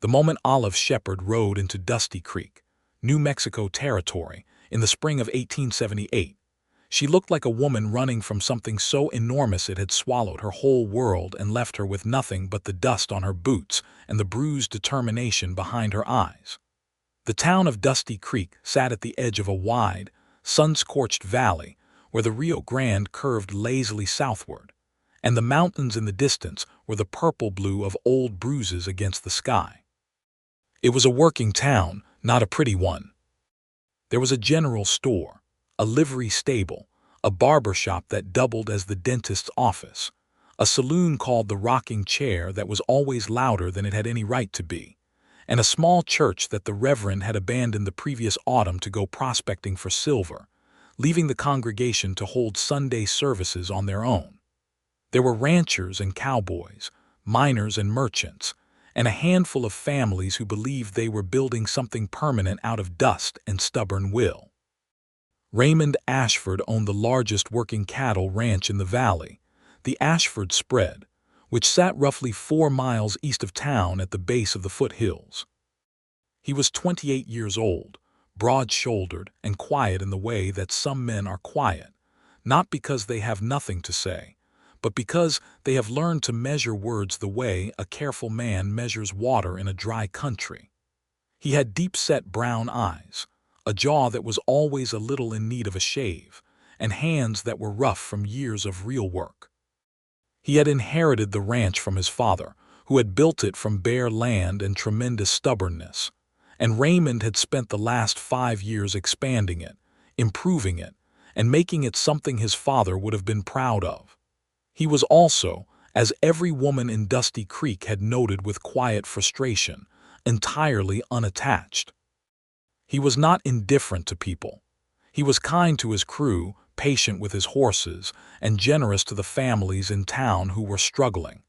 The moment Olive Shepard rode into Dusty Creek, New Mexico territory, in the spring of 1878, she looked like a woman running from something so enormous it had swallowed her whole world and left her with nothing but the dust on her boots and the bruised determination behind her eyes. The town of Dusty Creek sat at the edge of a wide, sun-scorched valley where the Rio Grande curved lazily southward, and the mountains in the distance were the purple blue of old bruises against the sky. It was a working town, not a pretty one. There was a general store, a livery stable, a barber shop that doubled as the dentist's office, a saloon called the Rocking Chair that was always louder than it had any right to be, and a small church that the Reverend had abandoned the previous autumn to go prospecting for silver, leaving the congregation to hold Sunday services on their own. There were ranchers and cowboys, miners and merchants, and a handful of families who believed they were building something permanent out of dust and stubborn will. Raymond Ashford owned the largest working cattle ranch in the valley, the Ashford Spread, which sat roughly 4 miles east of town at the base of the foothills. He was 28 years old, broad-shouldered and quiet in the way that some men are quiet, not because they have nothing to say, but because they have learned to measure words the way a careful man measures water in a dry country. He had deep-set brown eyes, a jaw that was always a little in need of a shave, and hands that were rough from years of real work. He had inherited the ranch from his father, who had built it from bare land and tremendous stubbornness, and Raymond had spent the last 5 years expanding it, improving it, and making it something his father would have been proud of. He was also, as every woman in Dusty Creek had noted with quiet frustration, entirely unattached. He was not indifferent to people. He was kind to his crew, patient with his horses, and generous to the families in town who were struggling.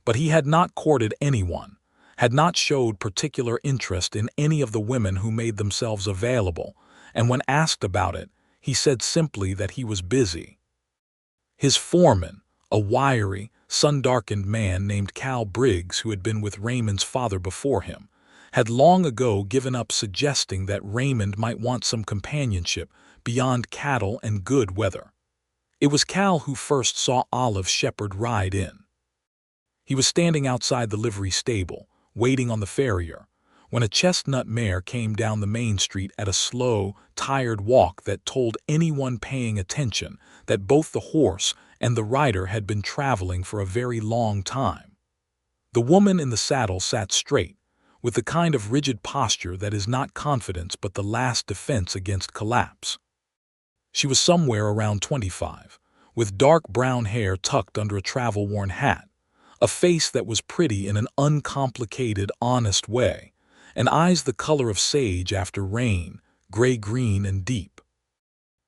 But he had not courted anyone, had not showed particular interest in any of the women who made themselves available, and when asked about it, he said simply that he was busy. His foreman, a wiry, sun-darkened man named Cal Briggs who had been with Raymond's father before him, had long ago given up suggesting that Raymond might want some companionship beyond cattle and good weather. It was Cal who first saw Olive Shepard ride in. He was standing outside the livery stable, waiting on the farrier, when a chestnut mare came down the main street at a slow, tired walk that told anyone paying attention that both the horse and the rider had been traveling for a very long time. The woman in the saddle sat straight, with the kind of rigid posture that is not confidence but the last defense against collapse. She was somewhere around 25, with dark brown hair tucked under a travel-worn hat, a face that was pretty in an uncomplicated, honest way, and eyes the color of sage after rain, gray-green and deep.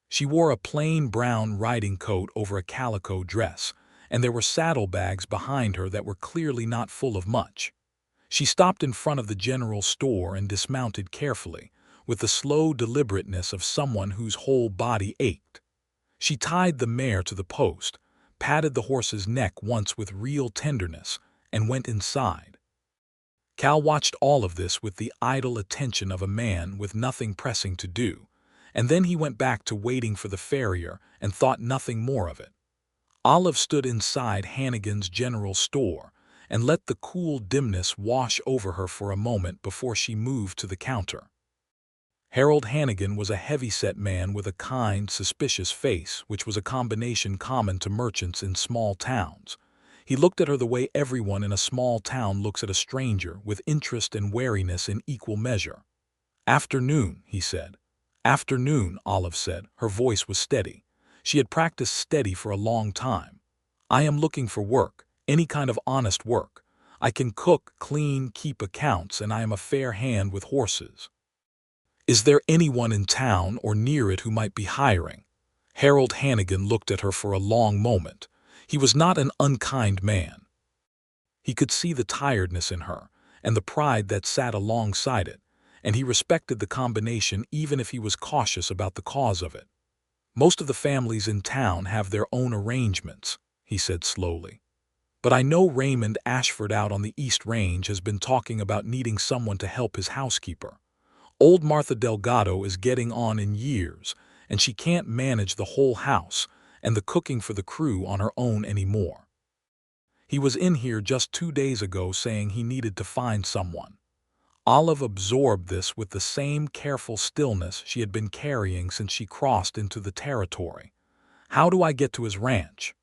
She wore a plain brown riding coat over a calico dress, and there were saddlebags behind her that were clearly not full of much. She stopped in front of the general store and dismounted carefully, with the slow deliberateness of someone whose whole body ached. She tied the mare to the post, patted the horse's neck once with real tenderness, and went inside. Cal watched all of this with the idle attention of a man with nothing pressing to do, and then he went back to waiting for the farrier and thought nothing more of it. Olive stood inside Hannigan's general store and let the cool dimness wash over her for a moment before she moved to the counter. Harold Hannigan was a heavy-set man with a kind, suspicious face, which was a combination common to merchants in small towns. He looked at her the way everyone in a small town looks at a stranger, with interest and wariness in equal measure. "Afternoon," he said. "Afternoon," Olive said. Her voice was steady. She had practiced steady for a long time. "I am looking for work, any kind of honest work. I can cook, clean, keep accounts, and I am a fair hand with horses. Is there anyone in town or near it who might be hiring?" Harold Hannigan looked at her for a long moment. He was not an unkind man. He could see the tiredness in her, and the pride that sat alongside it, and he respected the combination even if he was cautious about the cause of it. "Most of the families in town have their own arrangements," he said slowly. But I know Raymond Ashford out on the East Range has been talking about needing someone to help his housekeeper. Old Martha Delgado is getting on in years, and she can't manage the whole house and the cooking for the crew on her own anymore. He was in here just 2 days ago saying he needed to find someone. Olive absorbed this with the same careful stillness she had been carrying since she crossed into the territory. How do I get to his ranch?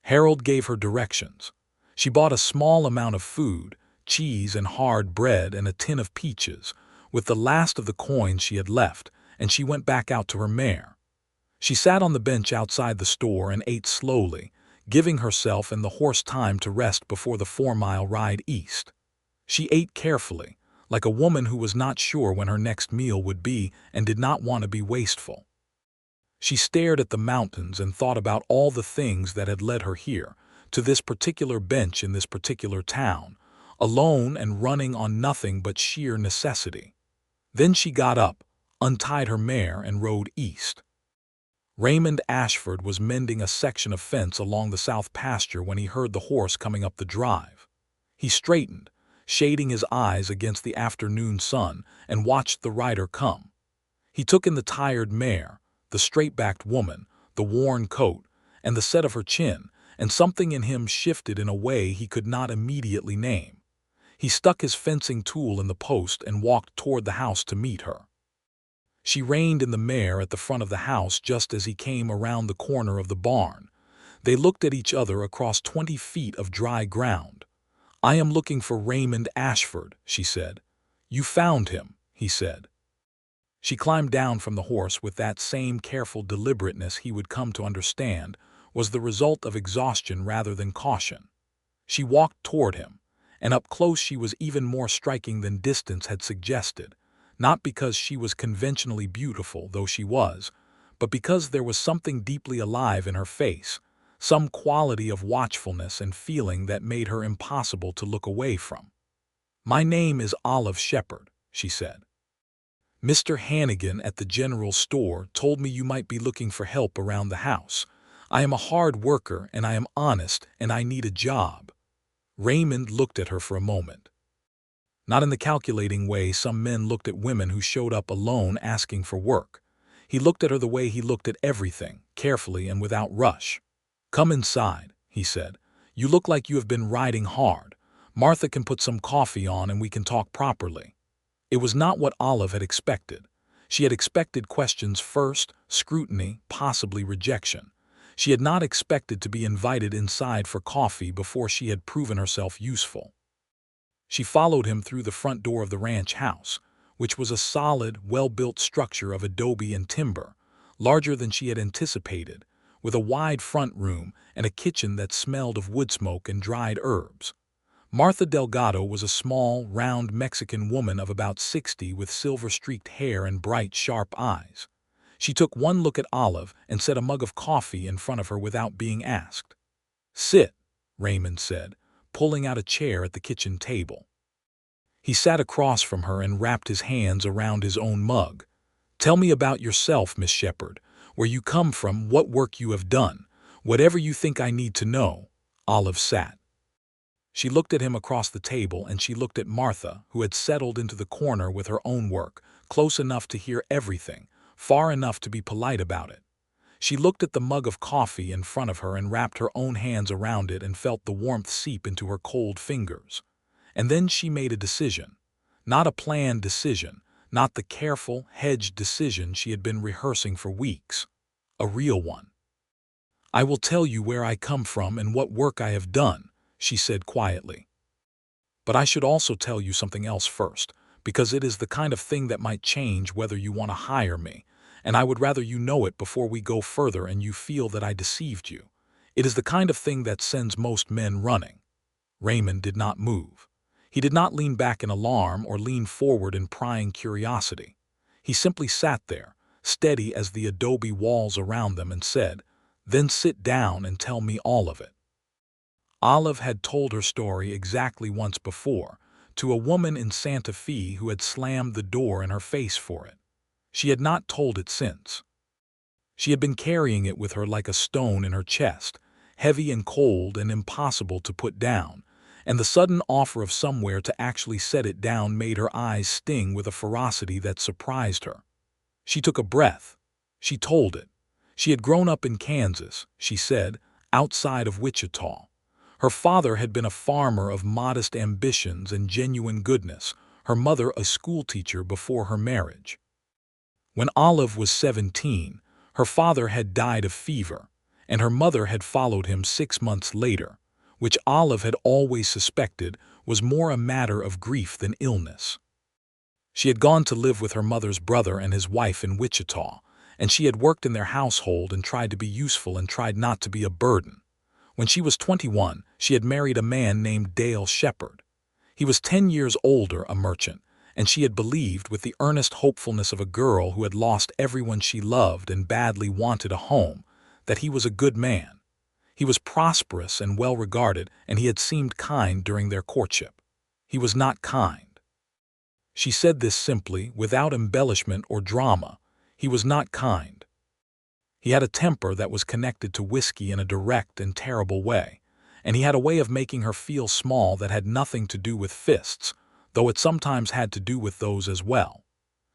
Harold gave her directions. She bought a small amount of food, cheese and hard bread and a tin of peaches, with the last of the coins she had left, and she went back out to her mare. She sat on the bench outside the store and ate slowly, giving herself and the horse time to rest before the 4-mile ride east. She ate carefully, like a woman who was not sure when her next meal would be and did not want to be wasteful. She stared at the mountains and thought about all the things that had led her here, to this particular bench in this particular town, alone and running on nothing but sheer necessity. Then she got up, untied her mare, and rode east. Raymond Ashford was mending a section of fence along the south pasture when he heard the horse coming up the drive. He straightened, shading his eyes against the afternoon sun, and watched the rider come. He took in the tired mare, the straight-backed woman, the worn coat, and the set of her chin, and something in him shifted in a way he could not immediately name. He stuck his fencing tool in the post and walked toward the house to meet her. She reined in the mare at the front of the house just as he came around the corner of the barn. They looked at each other across 20 feet of dry ground. "I am looking for Raymond Ashford," she said. "You found him," he said. She climbed down from the horse with that same careful deliberateness he would come to understand was the result of exhaustion rather than caution. She walked toward him, and up close she was even more striking than distance had suggested, not because she was conventionally beautiful, though she was, but because there was something deeply alive in her face, some quality of watchfulness and feeling that made her impossible to look away from. "My name is Olive Shepard," she said. "Mr. Hannigan at the general store told me you might be looking for help around the house. I am a hard worker and I am honest and I need a job." Raymond looked at her for a moment. Not in the calculating way some men looked at women who showed up alone asking for work. He looked at her the way he looked at everything, carefully and without rush. "Come inside," he said. "You look like you have been riding hard. Martha can put some coffee on and we can talk properly." It was not what Olive had expected. She had expected questions first, scrutiny, possibly rejection. She had not expected to be invited inside for coffee before she had proven herself useful. She followed him through the front door of the ranch house, which was a solid, well-built structure of adobe and timber, larger than she had anticipated, with a wide front room and a kitchen that smelled of wood smoke and dried herbs. Martha Delgado was a small, round Mexican woman of about 60 with silver-streaked hair and bright, sharp eyes. She took one look at Olive and set a mug of coffee in front of her without being asked. "Sit," Raymond said, pulling out a chair at the kitchen table. He sat across from her and wrapped his hands around his own mug. "Tell me about yourself, Miss Shepard, where you come from, what work you have done, whatever you think I need to know." Olive sat. She looked at him across the table, and she looked at Martha, who had settled into the corner with her own work, close enough to hear everything, far enough to be polite about it. She looked at the mug of coffee in front of her and wrapped her own hands around it and felt the warmth seep into her cold fingers. And then she made a decision. Not a planned decision, not the careful, hedged decision she had been rehearsing for weeks. A real one. "I will tell you where I come from and what work I have done," she said quietly. "But I should also tell you something else first, because it is the kind of thing that might change whether you want to hire me, and I would rather you know it before we go further and you feel that I deceived you. It is the kind of thing that sends most men running." Raymond did not move. He did not lean back in alarm or lean forward in prying curiosity. He simply sat there, steady as the adobe walls around them, and said, "Then sit down and tell me all of it." Olive had told her story exactly once before, to a woman in Santa Fe who had slammed the door in her face for it. She had not told it since. She had been carrying it with her like a stone in her chest, heavy and cold and impossible to put down, and the sudden offer of somewhere to actually set it down made her eyes sting with a ferocity that surprised her. She took a breath. She told it. She had grown up in Kansas, she said, outside of Wichita. Her father had been a farmer of modest ambitions and genuine goodness, her mother a schoolteacher before her marriage. When Olive was 17, her father had died of fever, and her mother had followed him 6 months later, which Olive had always suspected was more a matter of grief than illness. She had gone to live with her mother's brother and his wife in Wichita, and she had worked in their household and tried to be useful and tried not to be a burden. When she was 21, she had married a man named Dale Shepard. He was 10 years older, a merchant, and she had believed with the earnest hopefulness of a girl who had lost everyone she loved and badly wanted a home, that he was a good man. He was prosperous and well-regarded, and he had seemed kind during their courtship. He was not kind. She said this simply, without embellishment or drama. He was not kind. He had a temper that was connected to whiskey in a direct and terrible way, and he had a way of making her feel small that had nothing to do with fists, though it sometimes had to do with those as well.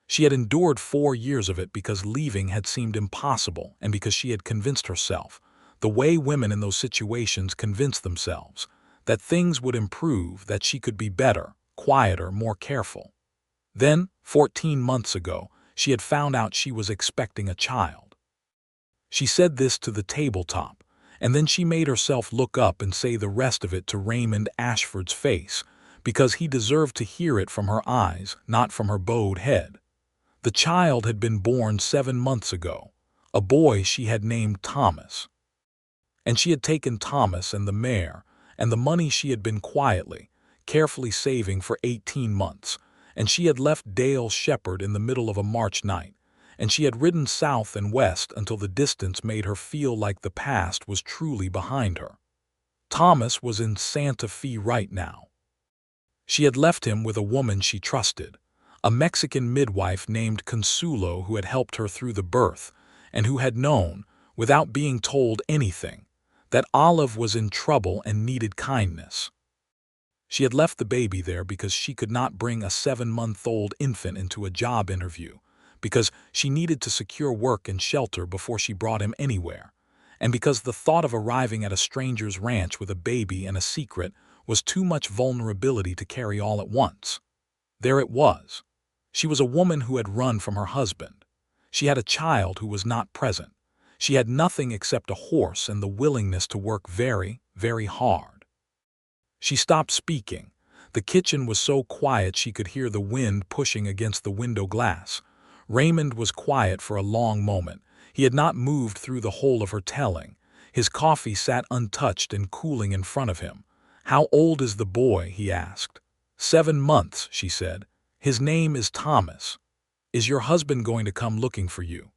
She had endured 4 years of it because leaving had seemed impossible and because she had convinced herself, the way women in those situations convince themselves, that things would improve, that she could be better, quieter, more careful. Then, 14 months ago, she had found out she was expecting a child. She said this to the tabletop, and then she made herself look up and say the rest of it to Raymond Ashford's face, because he deserved to hear it from her eyes, not from her bowed head. The child had been born 7 months ago, a boy she had named Thomas. And she had taken Thomas and the mare, and the money she had been quietly, carefully saving for 18 months, and she had left Dale Shepard in the middle of a March night, and she had ridden south and west until the distance made her feel like the past was truly behind her. Thomas was in Santa Fe right now. She had left him with a woman she trusted, a Mexican midwife named Consuelo who had helped her through the birth, and who had known, without being told anything, that Olive was in trouble and needed kindness. She had left the baby there because she could not bring a 7-month-old infant into a job interview, because she needed to secure work and shelter before she brought him anywhere, and because the thought of arriving at a stranger's ranch with a baby and a secret was too much vulnerability to carry all at once. There it was. She was a woman who had run from her husband. She had a child who was not present. She had nothing except a horse and the willingness to work very, very hard. She stopped speaking. The kitchen was so quiet she could hear the wind pushing against the window glass. Raymond was quiet for a long moment. He had not moved through the whole of her telling. His coffee sat untouched and cooling in front of him. "How old is the boy?" he asked. 7 months, she said. "His name is Thomas. Is your husband going to come looking for you?"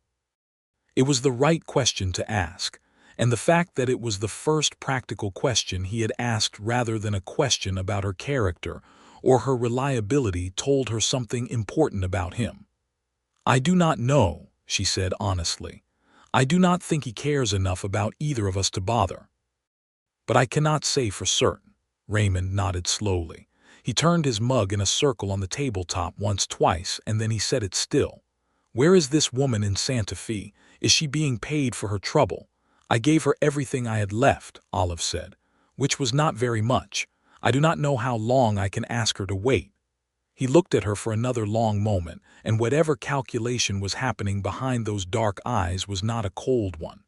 It was the right question to ask, and the fact that it was the first practical question he had asked rather than a question about her character or her reliability told her something important about him. "I do not know," she said honestly. "I do not think he cares enough about either of us to bother. But I cannot say for certain." Raymond nodded slowly. He turned his mug in a circle on the tabletop once, twice, and then he set it still. "Where is this woman in Santa Fe? Is she being paid for her trouble?" "I gave her everything I had left," Olive said, "which was not very much. I do not know how long I can ask her to wait." He looked at her for another long moment, and whatever calculation was happening behind those dark eyes was not a cold one.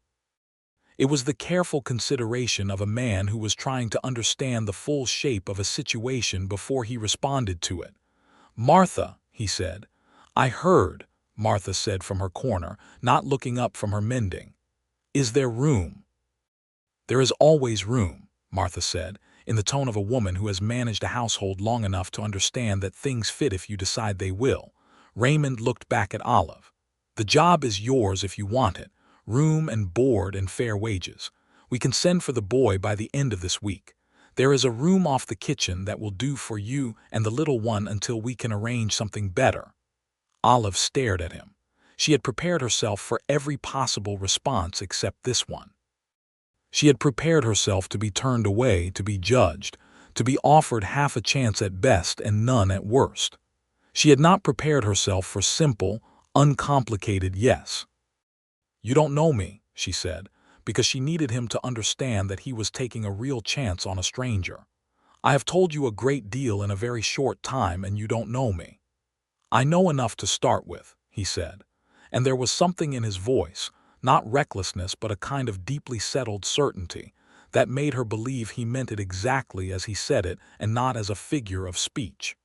It was the careful consideration of a man who was trying to understand the full shape of a situation before he responded to it. "Martha," he said. "I heard," Martha said from her corner, not looking up from her mending. "Is there room?" "There is always room," Martha said, in the tone of a woman who has managed a household long enough to understand that things fit if you decide they will. Raymond looked back at Olive. "The job is yours if you want it. Room and board and fair wages. We can send for the boy by the end of this week. There is a room off the kitchen that will do for you and the little one until we can arrange something better." Olive stared at him. She had prepared herself for every possible response except this one. She had prepared herself to be turned away, to be judged, to be offered half a chance at best and none at worst. She had not prepared herself for simple, uncomplicated yes. "You don't know me," she said, because she needed him to understand that he was taking a real chance on a stranger. "I have told you a great deal in a very short time, and you don't know me." "I know enough to start with," he said, and there was something in his voice, not recklessness but a kind of deeply settled certainty, that made her believe he meant it exactly as he said it and not as a figure of speech.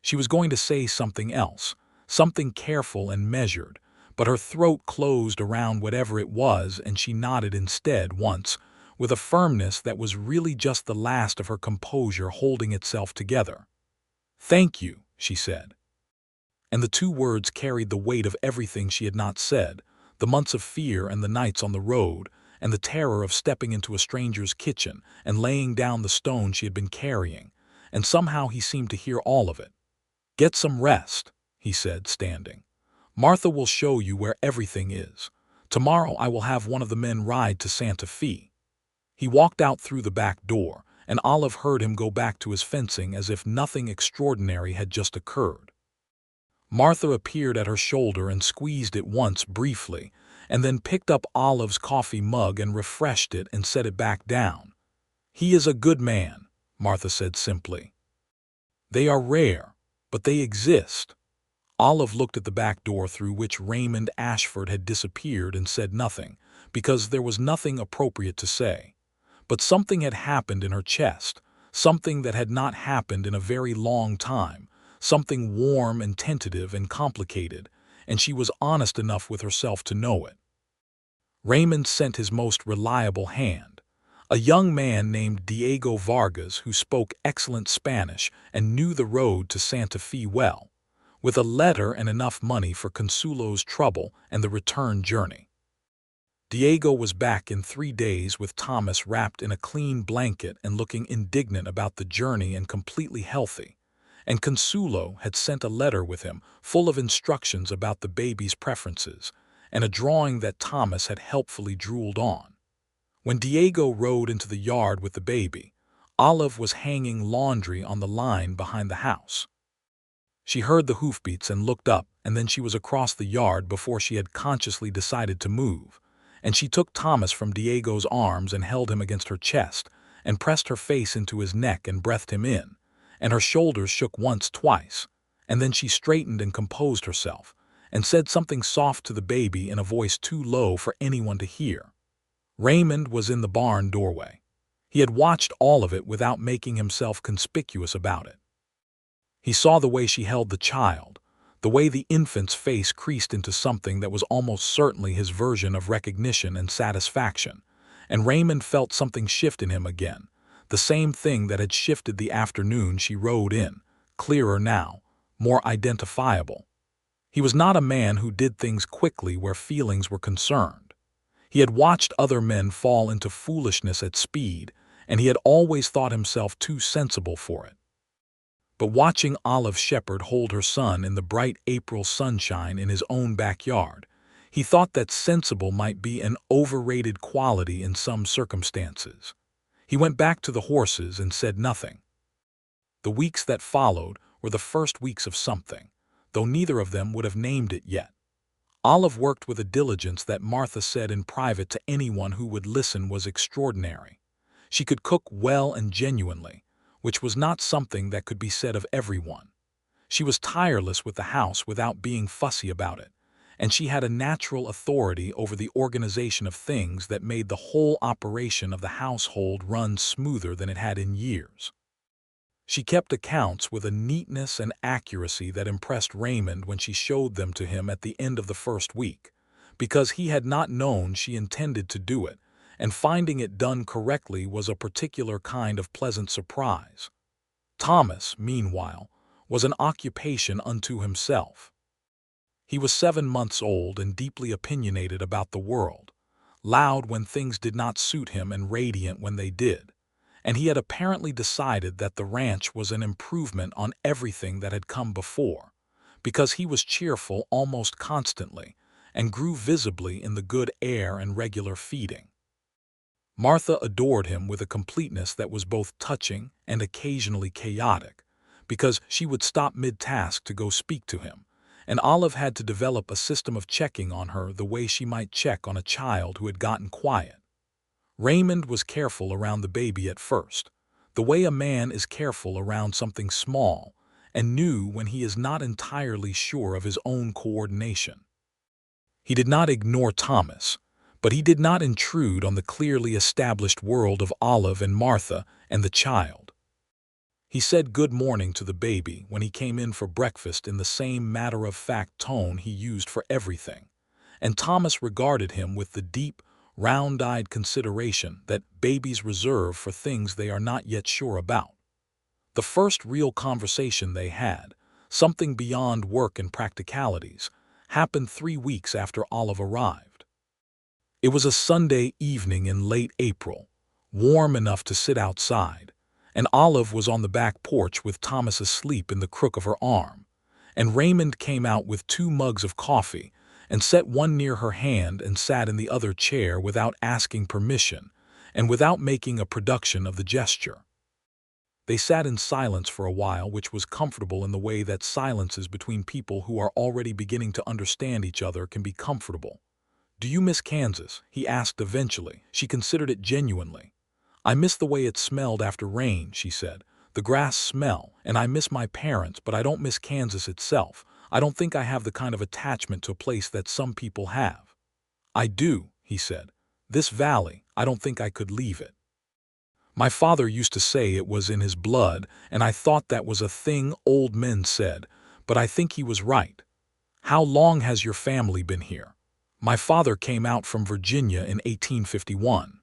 She was going to say something else, something careful and measured, but her throat closed around whatever it was and she nodded instead once, with a firmness that was really just the last of her composure holding itself together. "Thank you," she said. And the two words carried the weight of everything she had not said, the months of fear and the nights on the road, and the terror of stepping into a stranger's kitchen and laying down the stone she had been carrying, and somehow he seemed to hear all of it. "Get some rest," he said, standing. "Martha will show you where everything is. Tomorrow I will have one of the men ride to Santa Fe." He walked out through the back door, and Olive heard him go back to his fencing as if nothing extraordinary had just occurred. Martha appeared at her shoulder and squeezed it once briefly, and then picked up Olive's coffee mug and refreshed it and set it back down. "He is a good man," Martha said simply. "They are rare, but they exist." Olive looked at the back door through which Raymond Ashford had disappeared and said nothing, because there was nothing appropriate to say. But something had happened in her chest, something that had not happened in a very long time, something warm and tentative and complicated, and she was honest enough with herself to know it. Raymond sent his most reliable hand, a young man named Diego Vargas who spoke excellent Spanish and knew the road to Santa Fe well, with a letter and enough money for Consuelo's trouble and the return journey. Diego was back in 3 days with Thomas wrapped in a clean blanket and looking indignant about the journey and completely healthy, and Consuelo had sent a letter with him full of instructions about the baby's preferences and a drawing that Thomas had helpfully drooled on. When Diego rode into the yard with the baby, Olive was hanging laundry on the line behind the house. She heard the hoofbeats and looked up, and then she was across the yard before she had consciously decided to move, and she took Thomas from Diego's arms and held him against her chest and pressed her face into his neck and breathed him in, and her shoulders shook once, twice, and then she straightened and composed herself and said something soft to the baby in a voice too low for anyone to hear. Raymond was in the barn doorway. He had watched all of it without making himself conspicuous about it. He saw the way she held the child, the way the infant's face creased into something that was almost certainly his version of recognition and satisfaction, and Raymond felt something shift in him again, the same thing that had shifted the afternoon she rode in, clearer now, more identifiable. He was not a man who did things quickly where feelings were concerned. He had watched other men fall into foolishness at speed, and he had always thought himself too sensible for it. But watching Olive Shepard hold her son in the bright April sunshine in his own backyard, he thought that sensible might be an overrated quality in some circumstances. He went back to the horses and said nothing. The weeks that followed were the first weeks of something, though neither of them would have named it yet. Olive worked with a diligence that Martha said in private to anyone who would listen was extraordinary. She could cook well and genuinely, which was not something that could be said of everyone. She was tireless with the house without being fussy about it, and she had a natural authority over the organization of things that made the whole operation of the household run smoother than it had in years. She kept accounts with a neatness and accuracy that impressed Raymond when she showed them to him at the end of the first week, because he had not known she intended to do it, and finding it done correctly was a particular kind of pleasant surprise. Thomas, meanwhile, was an occupation unto himself. He was 7 months old and deeply opinionated about the world, loud when things did not suit him and radiant when they did, and he had apparently decided that the ranch was an improvement on everything that had come before, because he was cheerful almost constantly and grew visibly in the good air and regular feeding. Martha adored him with a completeness that was both touching and occasionally chaotic, because she would stop mid-task to go speak to him, and Olive had to develop a system of checking on her the way she might check on a child who had gotten quiet. Raymond was careful around the baby at first, the way a man is careful around something small, and knew when he is not entirely sure of his own coordination. He did not ignore Thomas, but he did not intrude on the clearly established world of Olive and Martha and the child. He said good morning to the baby when he came in for breakfast in the same matter-of-fact tone he used for everything, and Thomas regarded him with the deep, round-eyed consideration that babies reserve for things they are not yet sure about. The first real conversation they had, something beyond work and practicalities, happened 3 weeks after Olive arrived. It was a Sunday evening in late April, warm enough to sit outside, and Olive was on the back porch with Thomas asleep in the crook of her arm, and Raymond came out with 2 mugs of coffee and set one near her hand and sat in the other chair without asking permission and without making a production of the gesture. They sat in silence for a while, which was comfortable in the way that silences between people who are already beginning to understand each other can be comfortable. "Do you miss Kansas?" he asked eventually. She considered it genuinely. "I miss the way it smelled after rain," she said. "The grass smell, and I miss my parents, but I don't miss Kansas itself. I don't think I have the kind of attachment to a place that some people have." "I do," he said. "This valley, I don't think I could leave it. My father used to say it was in his blood, and I thought that was a thing old men said, but I think he was right. How long has your family been here?" "My father came out from Virginia in 1851.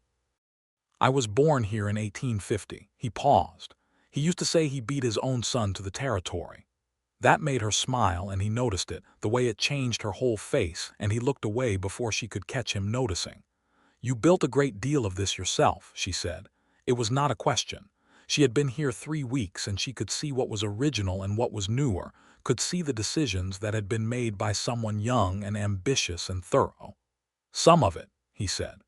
I was born here in 1850. He paused. He used to say he beat his own son to the territory. That made her smile, and he noticed it, the way it changed her whole face, and he looked away before she could catch him noticing. "You built a great deal of this yourself," she said. It was not a question. She had been here 3 weeks, and she could see what was original and what was newer, could see the decisions that had been made by someone young and ambitious and thorough. "Some of it," he said.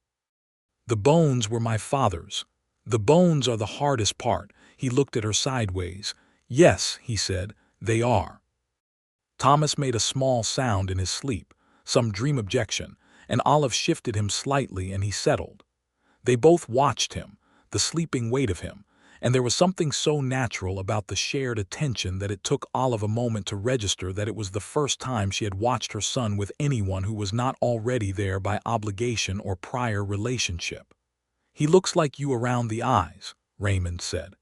"The bones were my father's. The bones are the hardest part." He looked at her sideways. "Yes," he said, "they are." Thomas made a small sound in his sleep, some dream objection, and Olive shifted him slightly and he settled. They both watched him, the sleeping weight of him, and there was something so natural about the shared attention that it took Olive a moment to register that it was the first time she had watched her son with anyone who was not already there by obligation or prior relationship. "He looks like you around the eyes," Raymond said.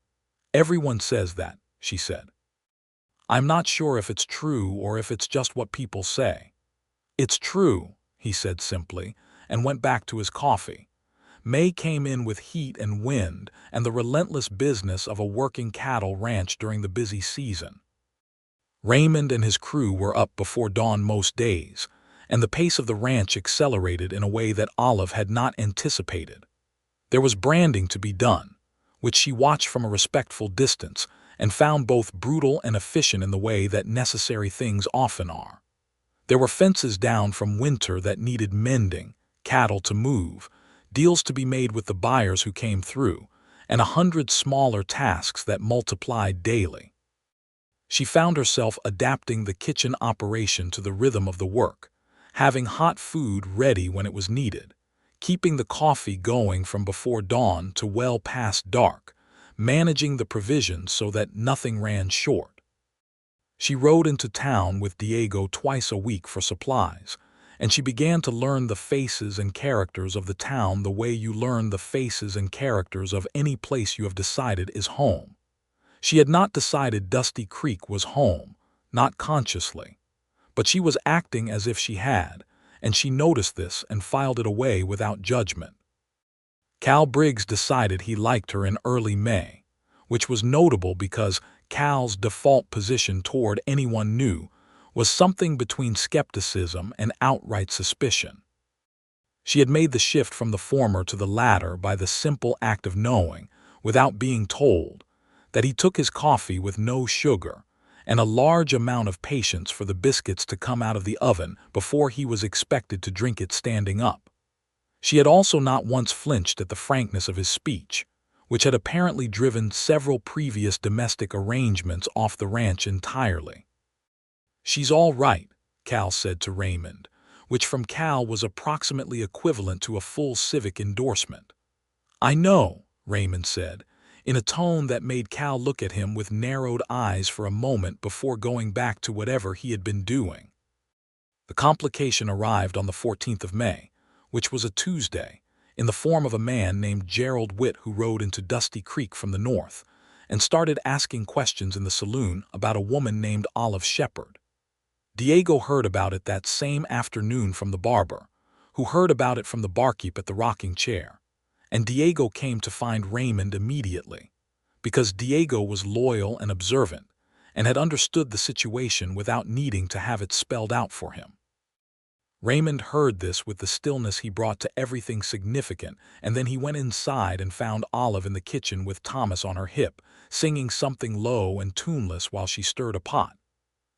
"Everyone says that," she said. "I'm not sure if it's true or if it's just what people say." "It's true," he said simply, and went back to his coffee. May came in with heat and wind and the relentless business of a working cattle ranch during the busy season. Raymond and his crew were up before dawn most days, and the pace of the ranch accelerated in a way that Olive had not anticipated. There was branding to be done, which she watched from a respectful distance and found both brutal and efficient in the way that necessary things often are. There were fences down from winter that needed mending, cattle to move, deals to be made with the buyers who came through, and 100 smaller tasks that multiplied daily. She found herself adapting the kitchen operation to the rhythm of the work, having hot food ready when it was needed, keeping the coffee going from before dawn to well past dark, managing the provisions so that nothing ran short. She rode into town with Diego twice a week for supplies, and she began to learn the faces and characters of the town the way you learn the faces and characters of any place you have decided is home. She had not decided Dusty Creek was home, not consciously, but she was acting as if she had, and she noticed this and filed it away without judgment. Cal Briggs decided he liked her in early May, which was notable because Cal's default position toward anyone new was something between skepticism and outright suspicion. She had made the shift from the former to the latter by the simple act of knowing, without being told, that he took his coffee with no sugar and a large amount of patience for the biscuits to come out of the oven before he was expected to drink it standing up. She had also not once flinched at the frankness of his speech, which had apparently driven several previous domestic arrangements off the ranch entirely. "She's all right," Cal said to Raymond, which from Cal was approximately equivalent to a full civic endorsement. "I know," Raymond said, in a tone that made Cal look at him with narrowed eyes for a moment before going back to whatever he had been doing. The complication arrived on the 14th of May, which was a Tuesday, in the form of a man named Gerald Witt who rode into Dusty Creek from the north and started asking questions in the saloon about a woman named Olive Shepard. Diego heard about it that same afternoon from the barber, who heard about it from the barkeep at the rocking chair, and Diego came to find Raymond immediately, because Diego was loyal and observant and had understood the situation without needing to have it spelled out for him. Raymond heard this with the stillness he brought to everything significant, and then he went inside and found Olive in the kitchen with Thomas on her hip, singing something low and tuneless while she stirred a pot.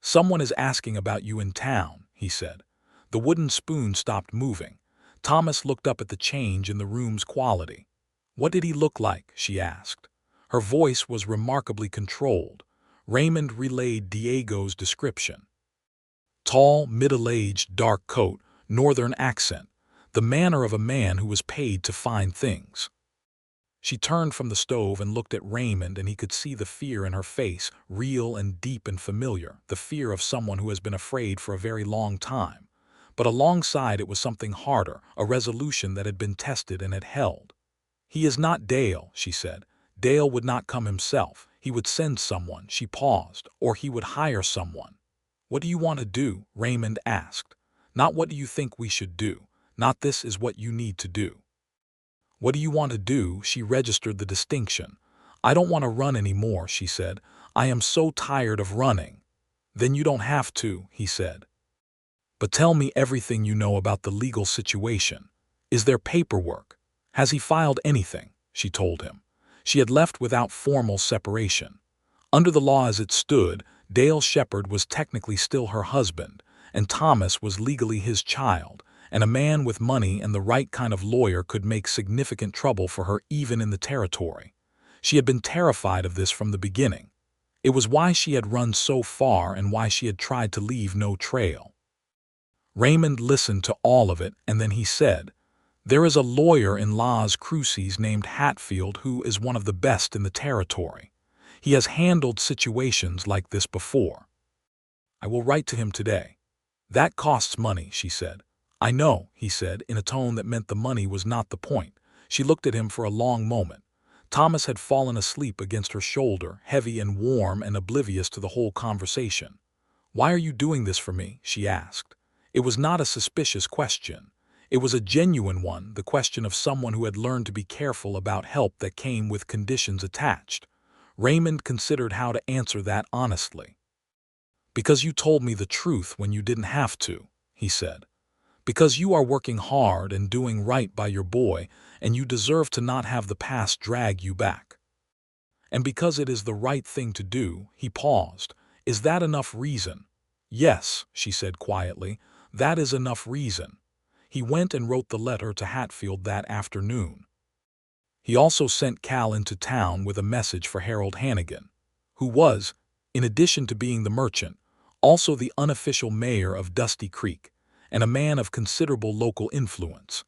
"Someone is asking about you in town," he said. The wooden spoon stopped moving. Thomas looked up at the change in the room's quality. "What did he look like?" she asked. Her voice was remarkably controlled. Raymond relayed Diego's description. Tall, middle-aged, dark coat, northern accent, the manner of a man who was paid to find things. She turned from the stove and looked at Raymond, and he could see the fear in her face, real and deep and familiar, the fear of someone who has been afraid for a very long time. But alongside it was something harder, a resolution that had been tested and had held. "He is not Dale," she said. "Dale would not come himself. He would send someone," she paused, "or he would hire someone." "What do you want to do?" Raymond asked. "Not what do you think we should do. Not this is what you need to do. What do you want to do?" She registered the distinction. "I don't want to run anymore," she said. "I am so tired of running." "Then you don't have to," he said. "But tell me everything you know about the legal situation. Is there paperwork? Has he filed anything?" she told him. She had left without formal separation. Under the law as it stood, Dale Shepard was technically still her husband, and Thomas was legally his child, and a man with money and the right kind of lawyer could make significant trouble for her even in the territory. She had been terrified of this from the beginning. It was why she had run so far and why she had tried to leave no trail. Raymond listened to all of it, and then he said, "There is a lawyer in Las Cruces named Hatfield who is one of the best in the territory. He has handled situations like this before. I will write to him today." "That costs money," she said. "I know," he said, in a tone that meant the money was not the point. She looked at him for a long moment. Thomas had fallen asleep against her shoulder, heavy and warm and oblivious to the whole conversation. "Why are you doing this for me?" she asked. It was not a suspicious question. It was a genuine one, the question of someone who had learned to be careful about help that came with conditions attached. Raymond considered how to answer that honestly. "Because you told me the truth when you didn't have to," he said. "Because you are working hard and doing right by your boy, and you deserve to not have the past drag you back. And because it is the right thing to do." He paused. "Is that enough reason?" "Yes," she said quietly, "that is enough reason." He went and wrote the letter to Hatfield that afternoon. He also sent Cal into town with a message for Harold Hannigan, who was, in addition to being the merchant, also the unofficial mayor of Dusty Creek, and a man of considerable local influence.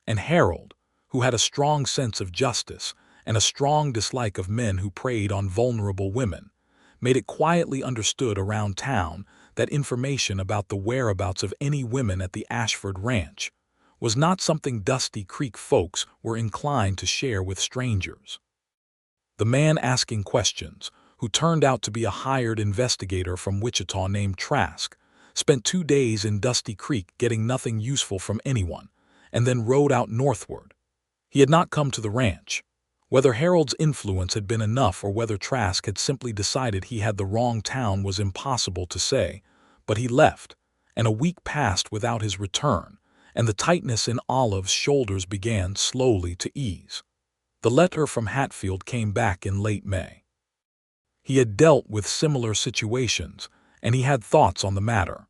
And Harold, who had a strong sense of justice and a strong dislike of men who preyed on vulnerable women, made it quietly understood around town that information about the whereabouts of any women at the Ashford Ranch was not something Dusty Creek folks were inclined to share with strangers. The man asking questions, who turned out to be a hired investigator from Wichita named Trask, spent 2 days in Dusty Creek getting nothing useful from anyone, and then rode out northward. He had not come to the ranch. Whether Harold's influence had been enough or whether Trask had simply decided he had the wrong town was impossible to say, but he left, and a week passed without his return, and the tightness in Olive's shoulders began slowly to ease. The letter from Hatfield came back in late May. He had dealt with similar situations, and he had thoughts on the matter.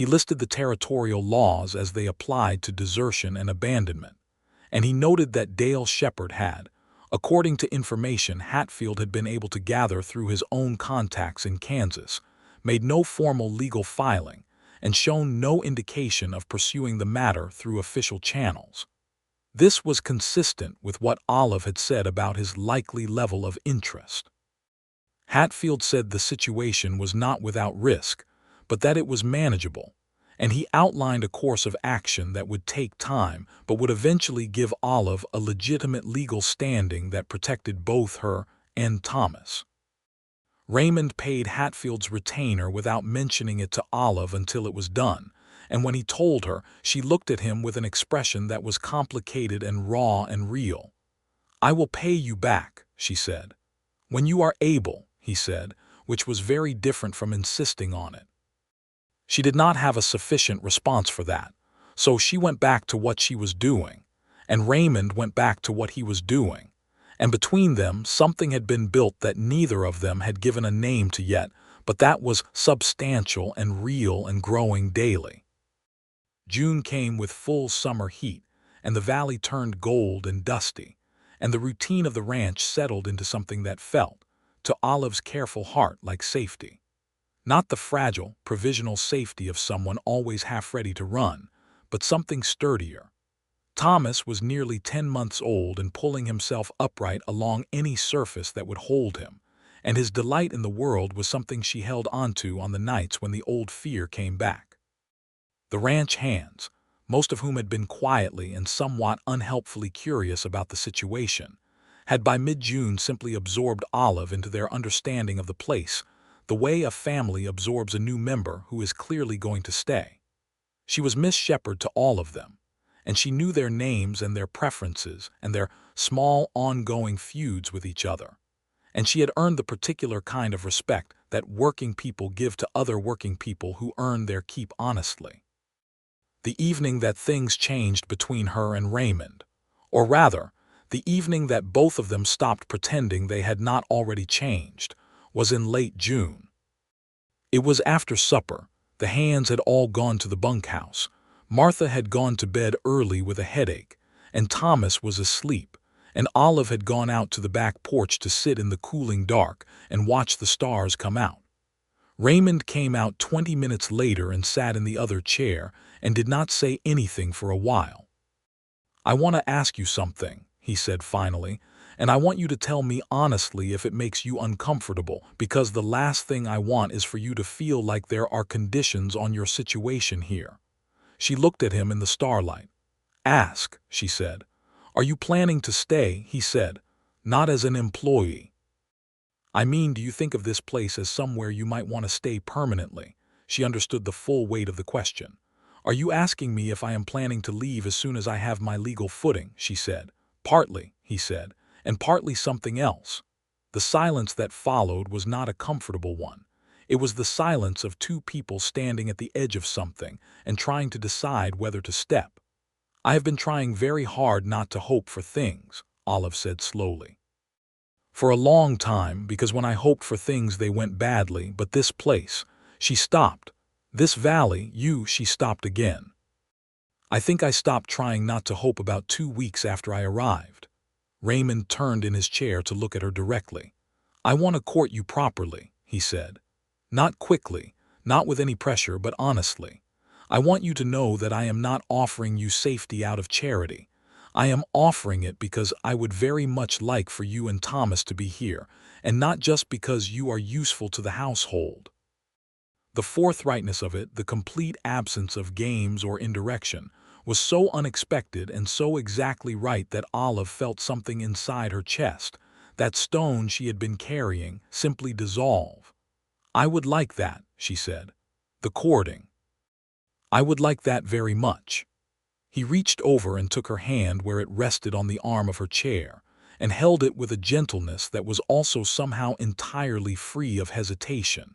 He listed the territorial laws as they applied to desertion and abandonment, and he noted that Dale Shepard had, according to information Hatfield had been able to gather through his own contacts in Kansas, made no formal legal filing and shown no indication of pursuing the matter through official channels. This was consistent with what Olive had said about his likely level of interest. Hatfield said the situation was not without risk, but that it was manageable, and he outlined a course of action that would take time but would eventually give Olive a legitimate legal standing that protected both her and Thomas. Raymond paid Hatfield's retainer without mentioning it to Olive until it was done, and when he told her, she looked at him with an expression that was complicated and raw and real. "I will pay you back," she said. "When you are able," he said, which was very different from insisting on it. She did not have a sufficient response for that, so she went back to what she was doing, and Raymond went back to what he was doing, and between them something had been built that neither of them had given a name to yet, but that was substantial and real and growing daily. June came with full summer heat, and the valley turned gold and dusty, and the routine of the ranch settled into something that felt, to Olive's careful heart, like safety. Not the fragile, provisional safety of someone always half ready to run, but something sturdier. Thomas was nearly 10 months old and pulling himself upright along any surface that would hold him, and his delight in the world was something she held onto on the nights when the old fear came back. The ranch hands, most of whom had been quietly and somewhat unhelpfully curious about the situation, had by mid-June simply absorbed Olive into their understanding of the place, the way a family absorbs a new member who is clearly going to stay. She was Miss Shepard to all of them, and she knew their names and their preferences and their small ongoing feuds with each other, and she had earned the particular kind of respect that working people give to other working people who earn their keep honestly. The evening that things changed between her and Raymond, or rather, the evening that both of them stopped pretending they had not already changed, was in late June. It was after supper. The hands had all gone to the bunkhouse. Martha had gone to bed early with a headache, and Thomas was asleep, and Olive had gone out to the back porch to sit in the cooling dark and watch the stars come out. Raymond came out 20 minutes later and sat in the other chair and did not say anything for a while. "I want to ask you something," he said finally, "and I want you to tell me honestly if it makes you uncomfortable, because the last thing I want is for you to feel like there are conditions on your situation here." She looked at him in the starlight. "Ask," she said. "Are you planning to stay?" he said. "Not as an employee." "I mean, do you think of this place as somewhere you might want to stay permanently?" She understood the full weight of the question. "Are you asking me if I am planning to leave as soon as I have my legal footing?" she said. "Partly," he said, "and partly something else." The silence that followed was not a comfortable one. It was the silence of two people standing at the edge of something and trying to decide whether to step. "I have been trying very hard not to hope for things," Olive said slowly. "For a long time, because when I hoped for things they went badly, but this place," she stopped. "This valley, she stopped again. "I think I stopped trying not to hope about 2 weeks after I arrived." Raymond turned in his chair to look at her directly. "I want to court you properly," he said. "Not quickly, not with any pressure, but honestly. I want you to know that I am not offering you safety out of charity. I am offering it because I would very much like for you and Thomas to be here, and not just because you are useful to the household." The forthrightness of it, the complete absence of games or indirection, was so unexpected and so exactly right that Olive felt something inside her chest, that stone she had been carrying, simply dissolve. "I would like that," she said. "The courting. I would like that very much." He reached over and took her hand where it rested on the arm of her chair, and held it with a gentleness that was also somehow entirely free of hesitation.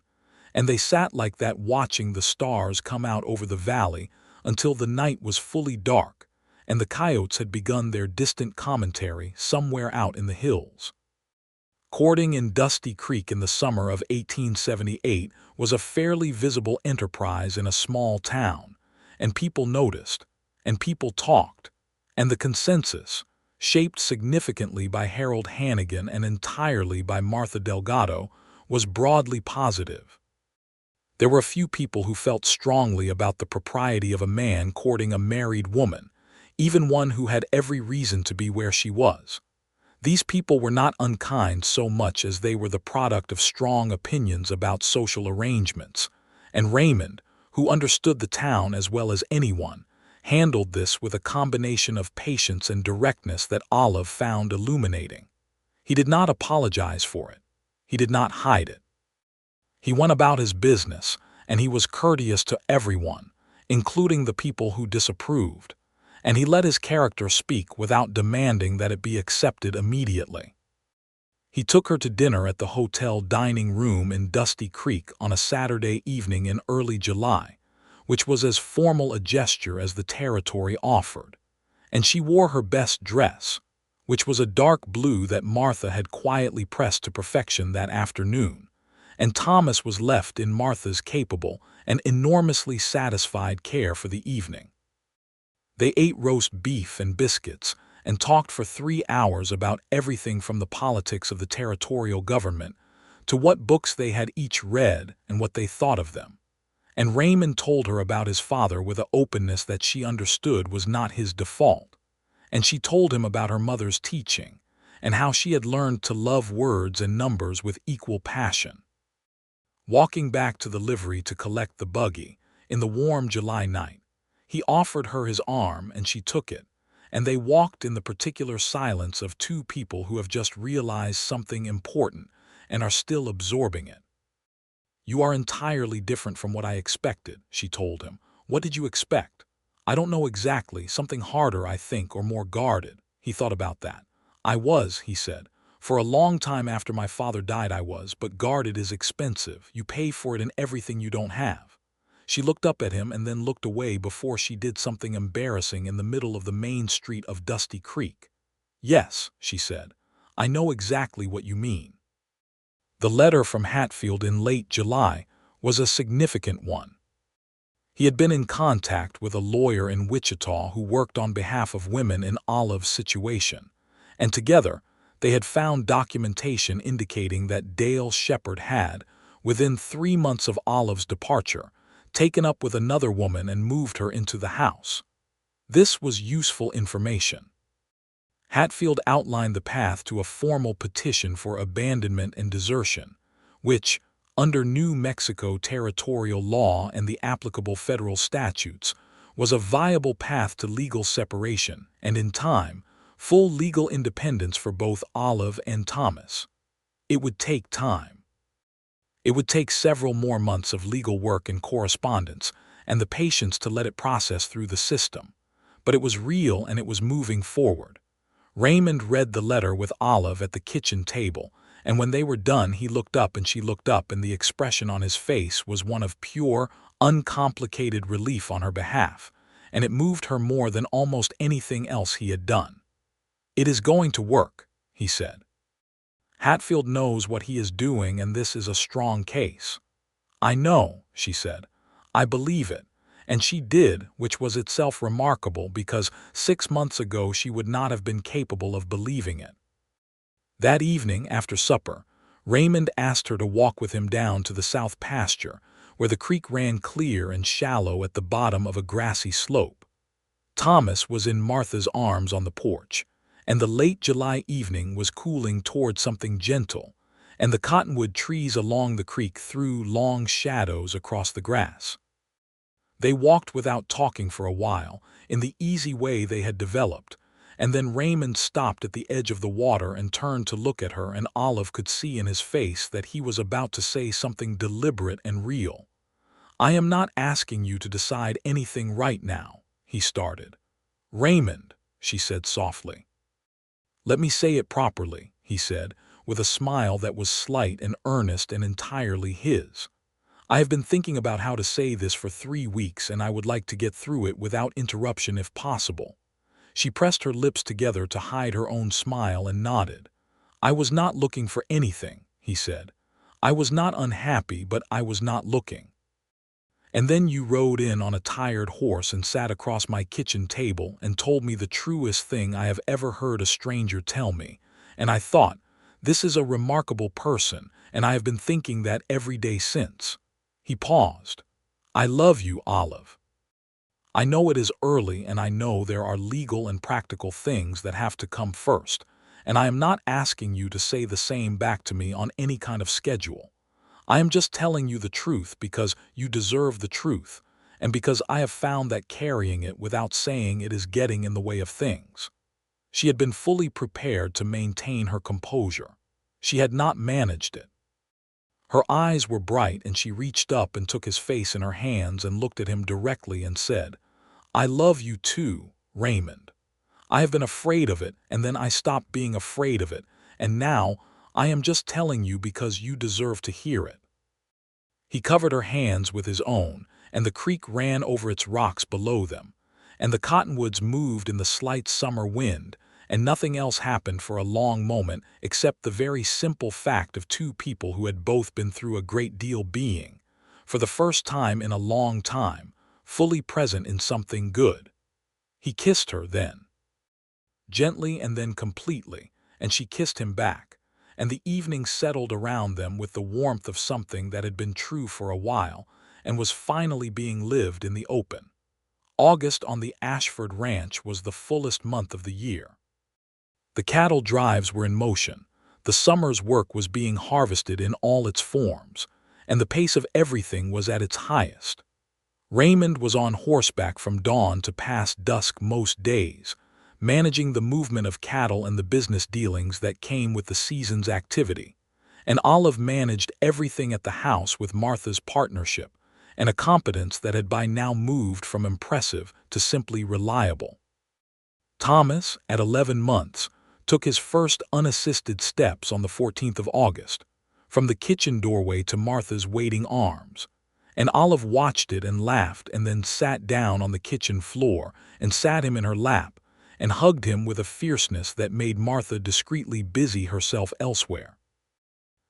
And they sat like that, watching the stars come out over the valley until the night was fully dark, and the coyotes had begun their distant commentary somewhere out in the hills. Courting in Dusty Creek in the summer of 1878 was a fairly visible enterprise in a small town, and people noticed, and people talked, and the consensus, shaped significantly by Harold Hannigan and entirely by Martha Delgado, was broadly positive. There were a few people who felt strongly about the propriety of a man courting a married woman, even one who had every reason to be where she was. These people were not unkind so much as they were the product of strong opinions about social arrangements, and Raymond, who understood the town as well as anyone, handled this with a combination of patience and directness that Olive found illuminating. He did not apologize for it. He did not hide it. He went about his business, and he was courteous to everyone, including the people who disapproved, and he let his character speak without demanding that it be accepted immediately. He took her to dinner at the hotel dining room in Dusty Creek on a Saturday evening in early July, which was as formal a gesture as the territory offered, and she wore her best dress, which was a dark blue that Martha had quietly pressed to perfection that afternoon, and Thomas was left in Martha's capable and enormously satisfied care for the evening. They ate roast beef and biscuits and talked for 3 hours about everything from the politics of the territorial government to what books they had each read and what they thought of them. And Raymond told her about his father with an openness that she understood was not his default, and she told him about her mother's teaching and how she had learned to love words and numbers with equal passion. Walking back to the livery to collect the buggy in the warm July night, he offered her his arm and she took it, and they walked in the particular silence of two people who have just realized something important and are still absorbing it. "You are entirely different from what I expected," she told him. "What did you expect?" "I don't know exactly. Something harder, I think, or more guarded." He thought about that. "I was," he said. "For a long time after my father died I was, but guarded is expensive. You pay for it in everything you don't have." She looked up at him and then looked away before she did something embarrassing in the middle of the main street of Dusty Creek. "Yes," she said, "I know exactly what you mean." The letter from Hatfield in late July was a significant one. He had been in contact with a lawyer in Wichita who worked on behalf of women in Olive's situation, and together they had found documentation indicating that Dale Shepard had, within 3 months of Olive's departure, taken up with another woman and moved her into the house. This was useful information. Hatfield outlined the path to a formal petition for abandonment and desertion, which, under New Mexico territorial law and the applicable federal statutes, was a viable path to legal separation and, in time, full legal independence for both Olive and Thomas. It would take time. It would take several more months of legal work and correspondence, and the patience to let it process through the system. But it was real and it was moving forward. Raymond read the letter with Olive at the kitchen table, and when they were done he looked up and she looked up, and the expression on his face was one of pure, uncomplicated relief on her behalf, and it moved her more than almost anything else he had done. "It is going to work," he said. "Hatfield knows what he is doing, and this is a strong case." "I know," she said. "I believe it." And she did, which was itself remarkable because 6 months ago she would not have been capable of believing it. That evening, after supper, Raymond asked her to walk with him down to the south pasture, where the creek ran clear and shallow at the bottom of a grassy slope. Thomas was in Martha's arms on the porch, and the late July evening was cooling toward something gentle, and the cottonwood trees along the creek threw long shadows across the grass. They walked without talking for a while, in the easy way they had developed, and then Raymond stopped at the edge of the water and turned to look at her, and Olive could see in his face that he was about to say something deliberate and real. "I am not asking you to decide anything right now," he started. "Raymond," she said softly. "Let me say it properly," he said, with a smile that was slight and earnest and entirely his. "I have been thinking about how to say this for 3 weeks, and I would like to get through it without interruption if possible." She pressed her lips together to hide her own smile and nodded. "I was not looking for anything," he said. "I was not unhappy, but I was not looking. And then you rode in on a tired horse and sat across my kitchen table and told me the truest thing I have ever heard a stranger tell me, and I thought, this is a remarkable person, and I have been thinking that every day since." He paused. "I love you, Olive. I know it is early, and I know there are legal and practical things that have to come first, and I am not asking you to say the same back to me on any kind of schedule. I am just telling you the truth because you deserve the truth, and because I have found that carrying it without saying it is getting in the way of things." She had been fully prepared to maintain her composure. She had not managed it. Her eyes were bright, and she reached up and took his face in her hands and looked at him directly and said, "I love you too, Raymond. I have been afraid of it, and then I stopped being afraid of it, and now I am just telling you because you deserve to hear it." He covered her hands with his own, and the creek ran over its rocks below them, and the cottonwoods moved in the slight summer wind, and nothing else happened for a long moment except the very simple fact of two people who had both been through a great deal being, for the first time in a long time, fully present in something good. He kissed her then, gently and then completely, and she kissed him back, and the evening settled around them with the warmth of something that had been true for a while and was finally being lived in the open. August on the Ashford ranch was the fullest month of the year. The cattle drives were in motion, the summer's work was being harvested in all its forms, and the pace of everything was at its highest. Raymond was on horseback from dawn to past dusk most days, managing the movement of cattle and the business dealings that came with the season's activity, and Olive managed everything at the house with Martha's partnership, and a competence that had by now moved from impressive to simply reliable. Thomas, at 11 months, took his first unassisted steps on the 14th of August, from the kitchen doorway to Martha's waiting arms, and Olive watched it and laughed and then sat down on the kitchen floor and sat him in her lap and hugged him with a fierceness that made Martha discreetly busy herself elsewhere.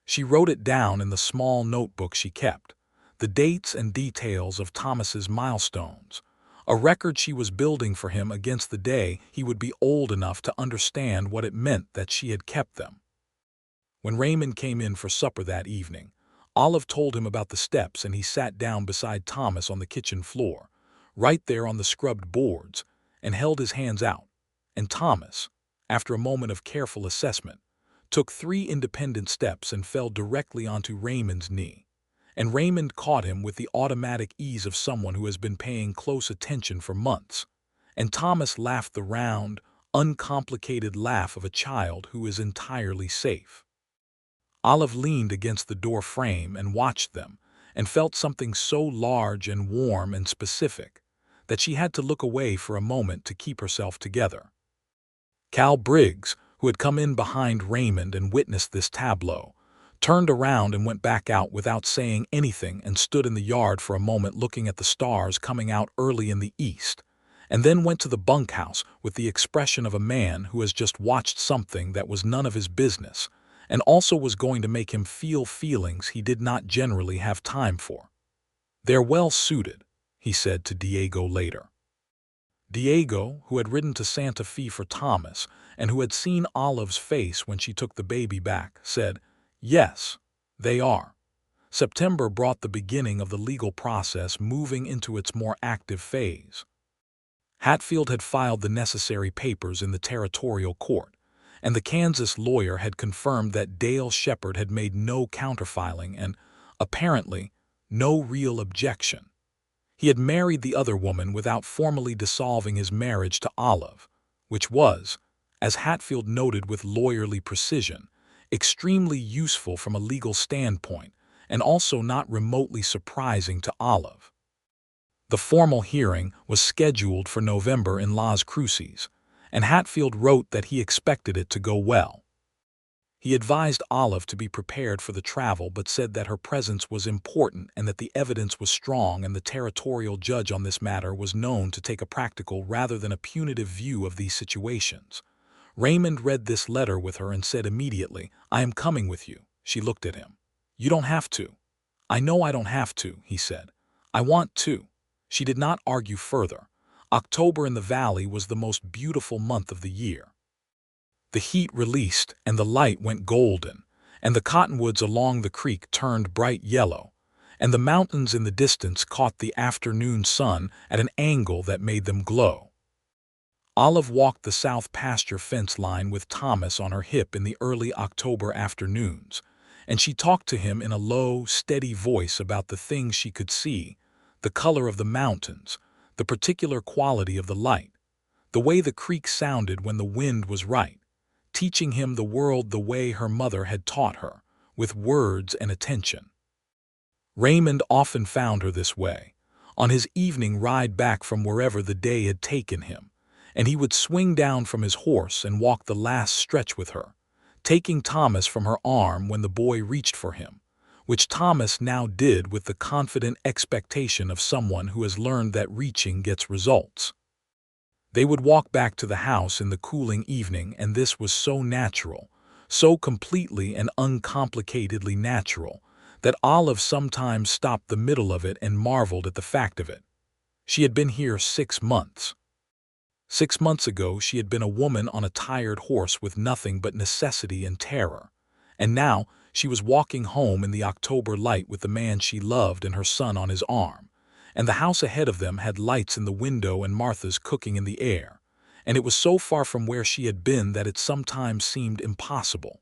She wrote it down in the small notebook she kept, the dates and details of Thomas's milestones, a record she was building for him against the day he would be old enough to understand what it meant that she had kept them. When Raymond came in for supper that evening, Olive told him about the steps, and he sat down beside Thomas on the kitchen floor, right there on the scrubbed boards, and held his hands out, and Thomas, after a moment of careful assessment, took 3 independent steps and fell directly onto Raymond's knee. And Raymond caught him with the automatic ease of someone who has been paying close attention for months, and Thomas laughed the round, uncomplicated laugh of a child who is entirely safe. Olive leaned against the door frame and watched them, and felt something so large and warm and specific that she had to look away for a moment to keep herself together. Cal Briggs, who had come in behind Raymond and witnessed this tableau, turned around and went back out without saying anything and stood in the yard for a moment looking at the stars coming out early in the east, and then went to the bunkhouse with the expression of a man who has just watched something that was none of his business and also was going to make him feel feelings he did not generally have time for. "They're well suited," he said to Diego later. Diego, who had ridden to Santa Fe for Thomas and who had seen Olive's face when she took the baby back, said, "Yes, they are." September brought the beginning of the legal process moving into its more active phase. Hatfield had filed the necessary papers in the territorial court, and the Kansas lawyer had confirmed that Dale Shepard had made no counterfiling and, apparently, no real objection. He had married the other woman without formally dissolving his marriage to Olive, which was, as Hatfield noted with lawyerly precision, extremely useful from a legal standpoint and also not remotely surprising to Olive. The formal hearing was scheduled for November in Las Cruces, and Hatfield wrote that he expected it to go well. He advised Olive to be prepared for the travel but said that her presence was important and that the evidence was strong, and the territorial judge on this matter was known to take a practical rather than a punitive view of these situations. Raymond read this letter with her and said immediately, "I am coming with you." She looked at him. "You don't have to." "I know I don't have to," he said. "I want to." She did not argue further. October in the valley was the most beautiful month of the year. The heat released, and the light went golden, and the cottonwoods along the creek turned bright yellow, and the mountains in the distance caught the afternoon sun at an angle that made them glow. Olive walked the south pasture fence line with Thomas on her hip in the early October afternoons, and she talked to him in a low, steady voice about the things she could see, the color of the mountains, the particular quality of the light, the way the creek sounded when the wind was right, teaching him the world the way her mother had taught her, with words and attention. Raymond often found her this way, on his evening ride back from wherever the day had taken him, and he would swing down from his horse and walk the last stretch with her, taking Thomas from her arm when the boy reached for him, which Thomas now did with the confident expectation of someone who has learned that reaching gets results. They would walk back to the house in the cooling evening, and this was so natural, so completely and uncomplicatedly natural, that Olive sometimes stopped the middle of it and marveled at the fact of it. She had been here 6 months. 6 months ago she had been a woman on a tired horse with nothing but necessity and terror, and now she was walking home in the October light with the man she loved and her son on his arm, and the house ahead of them had lights in the window and Martha's cooking in the air, and it was so far from where she had been that it sometimes seemed impossible.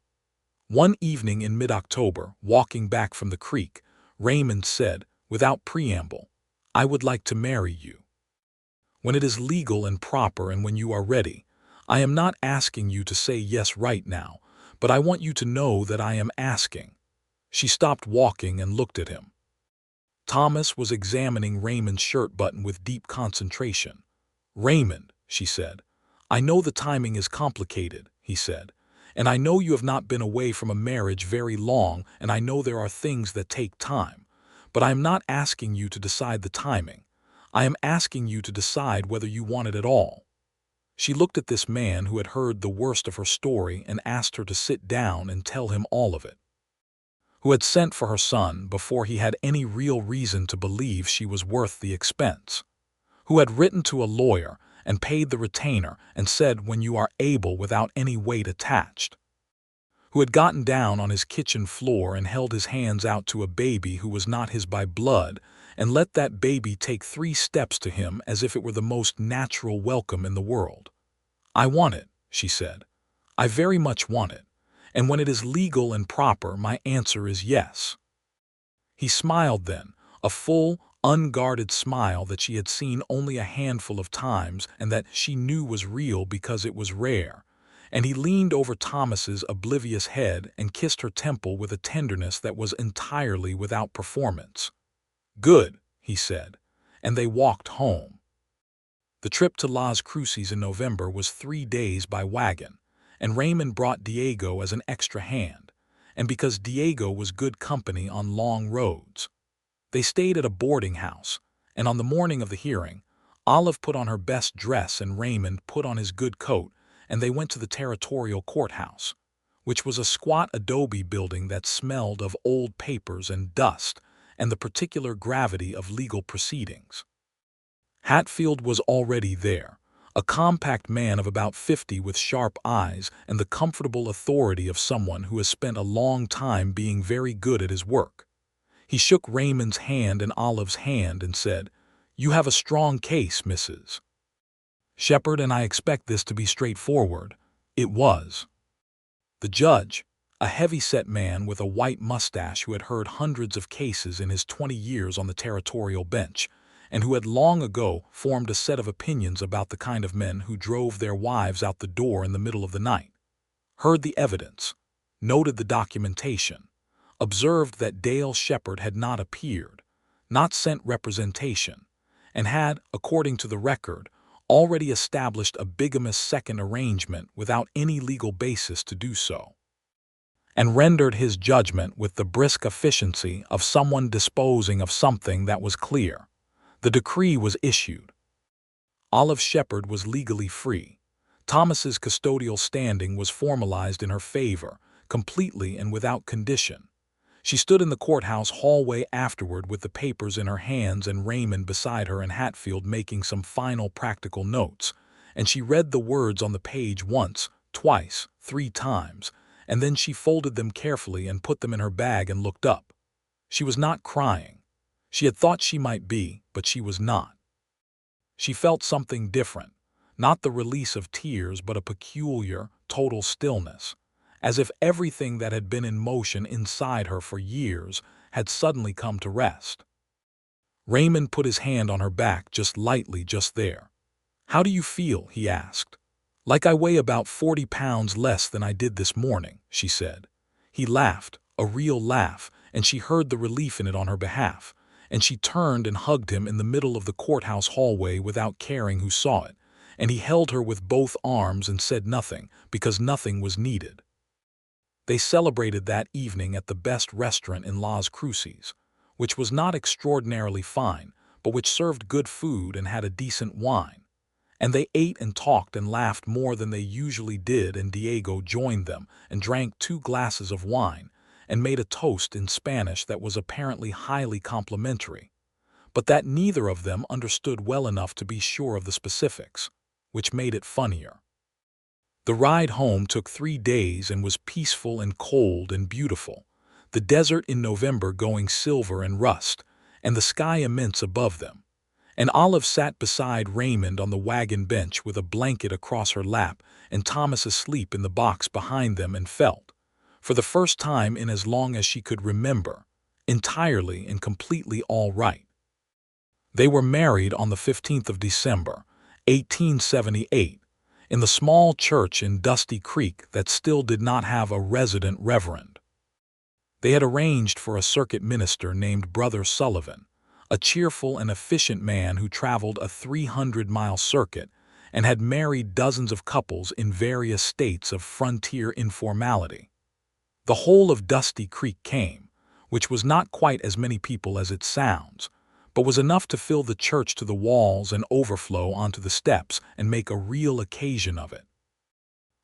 One evening in mid-October, walking back from the creek, Raymond said, without preamble, "I would like to marry you. When it is legal and proper and when you are ready. I am not asking you to say yes right now, but I want you to know that I am asking." She stopped walking and looked at him. Thomas was examining Raymond's shirt button with deep concentration. "Raymond," she said. "I know the timing is complicated," he said, "and I know you have not been away from a marriage very long, and I know there are things that take time, but I am not asking you to decide the timing. I am asking you to decide whether you want it at all." She looked at this man who had heard the worst of her story and asked her to sit down and tell him all of it, who had sent for her son before he had any real reason to believe she was worth the expense, who had written to a lawyer and paid the retainer and said when you are able without any weight attached, who had gotten down on his kitchen floor and held his hands out to a baby who was not his by blood and let that baby take 3 steps to him as if it were the most natural welcome in the world. "I want it," she said. "I very much want it, and when it is legal and proper, my answer is yes." He smiled then, a full, unguarded smile that she had seen only a handful of times and that she knew was real because it was rare, and he leaned over Thomas's oblivious head and kissed her temple with a tenderness that was entirely without performance. "Good," he said, and they walked home. The trip to Las Cruces in November was 3 days by wagon, and Raymond brought Diego as an extra hand, and because Diego was good company on long roads. They stayed at a boarding house, and on the morning of the hearing, Olive put on her best dress and Raymond put on his good coat, and they went to the territorial courthouse, which was a squat adobe building that smelled of old papers and dust and the particular gravity of legal proceedings. Hatfield was already there, a compact man of about 50 with sharp eyes and the comfortable authority of someone who has spent a long time being very good at his work. He shook Raymond's hand and Olive's hand and said, "You have a strong case, Mrs. Shepard, and I expect this to be straightforward." It was. The judge, a heavy-set man with a white mustache who had heard hundreds of cases in his 20 years on the territorial bench, and who had long ago formed a set of opinions about the kind of men who drove their wives out the door in the middle of the night, heard the evidence, noted the documentation, observed that Dale Shepard had not appeared, not sent representation, and had, according to the record, already established a bigamous second arrangement without any legal basis to do so, and rendered his judgment with the brisk efficiency of someone disposing of something that was clear. The decree was issued. Olive Shepard was legally free. Thomas's custodial standing was formalized in her favor, completely and without condition. She stood in the courthouse hallway afterward with the papers in her hands and Raymond beside her and Hatfield making some final practical notes, and she read the words on the page once, twice, 3 times, and then she folded them carefully and put them in her bag and looked up. She was not crying. She had thought she might be, but she was not. She felt something different, not the release of tears but a peculiar, total stillness, as if everything that had been in motion inside her for years had suddenly come to rest. Raymond put his hand on her back just lightly just there. "How do you feel?" he asked. "Like I weigh about 40 pounds less than I did this morning," she said. He laughed, a real laugh, and she heard the relief in it on her behalf, and she turned and hugged him in the middle of the courthouse hallway without caring who saw it, and he held her with both arms and said nothing, because nothing was needed. They celebrated that evening at the best restaurant in Las Cruces, which was not extraordinarily fine, but which served good food and had a decent wine. And they ate and talked and laughed more than they usually did, and Diego joined them and drank 2 glasses of wine and made a toast in Spanish that was apparently highly complimentary, but that neither of them understood well enough to be sure of the specifics, which made it funnier. The ride home took 3 days and was peaceful and cold and beautiful, the desert in November going silver and rust, and the sky immense above them. And Olive sat beside Raymond on the wagon bench with a blanket across her lap and Thomas asleep in the box behind them, and felt, for the first time in as long as she could remember, entirely and completely all right. They were married on the 15th of December, 1878, in the small church in Dusty Creek that still did not have a resident reverend. They had arranged for a circuit minister named Brother Sullivan, a cheerful and efficient man who traveled a 300-mile circuit and had married dozens of couples in various states of frontier informality. The whole of Dusty Creek came, which was not quite as many people as it sounds, but was enough to fill the church to the walls and overflow onto the steps and make a real occasion of it.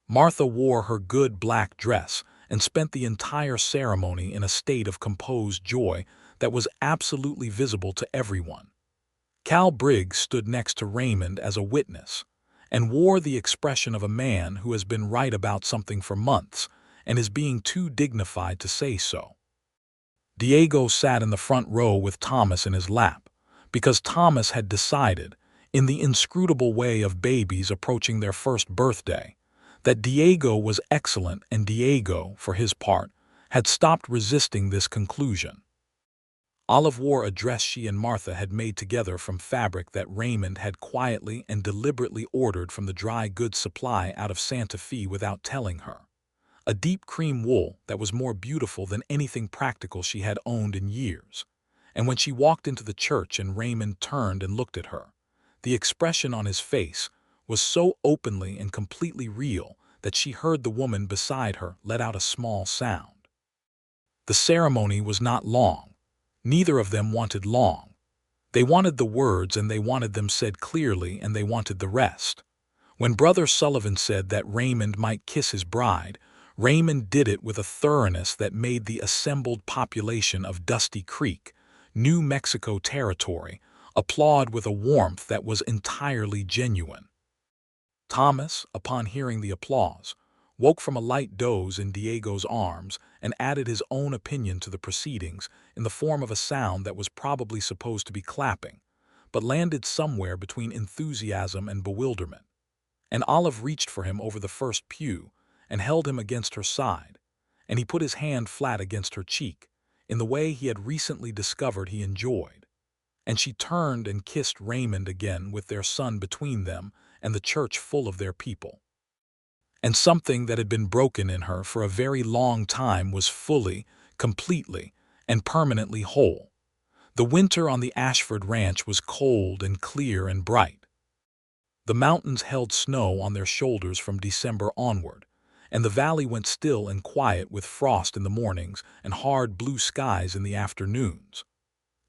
Martha wore her good black dress and spent the entire ceremony in a state of composed joy that was absolutely visible to everyone. Cal Briggs stood next to Raymond as a witness, and wore the expression of a man who has been right about something for months and is being too dignified to say so. Diego sat in the front row with Thomas in his lap, because Thomas had decided, in the inscrutable way of babies approaching their first birthday, that Diego was excellent, and Diego, for his part, had stopped resisting this conclusion. Olive wore a dress she and Martha had made together from fabric that Raymond had quietly and deliberately ordered from the dry goods supply out of Santa Fe without telling her. A deep cream wool that was more beautiful than anything practical she had owned in years. And when she walked into the church and Raymond turned and looked at her, the expression on his face was so openly and completely real that she heard the woman beside her let out a small sound. The ceremony was not long. Neither of them wanted long. They wanted the words, and they wanted them said clearly, and they wanted the rest. When Brother Sullivan said that Raymond might kiss his bride, Raymond did it with a thoroughness that made the assembled population of Dusty Creek, New Mexico territory, applaud with a warmth that was entirely genuine. Thomas, upon hearing the applause, woke from a light doze in Diego's arms and added his own opinion to the proceedings in the form of a sound that was probably supposed to be clapping, but landed somewhere between enthusiasm and bewilderment. And Olive reached for him over the first pew and held him against her side, and he put his hand flat against her cheek, in the way he had recently discovered he enjoyed. And she turned and kissed Raymond again with their son between them and the church full of their people. And something that had been broken in her for a very long time was fully, completely, and permanently whole. The winter on the Ashford ranch was cold and clear and bright. The mountains held snow on their shoulders from December onward, and the valley went still and quiet with frost in the mornings and hard blue skies in the afternoons.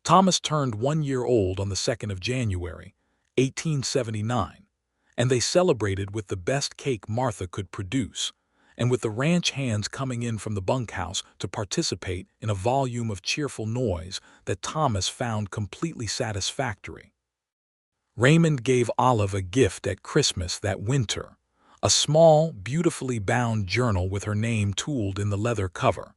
Thomas turned 1 year old on the 2nd of January, 1879, and they celebrated with the best cake Martha could produce, and with the ranch hands coming in from the bunkhouse to participate in a volume of cheerful noise that Thomas found completely satisfactory. Raymond gave Olive a gift at Christmas that winter, a small, beautifully bound journal with her name tooled in the leather cover,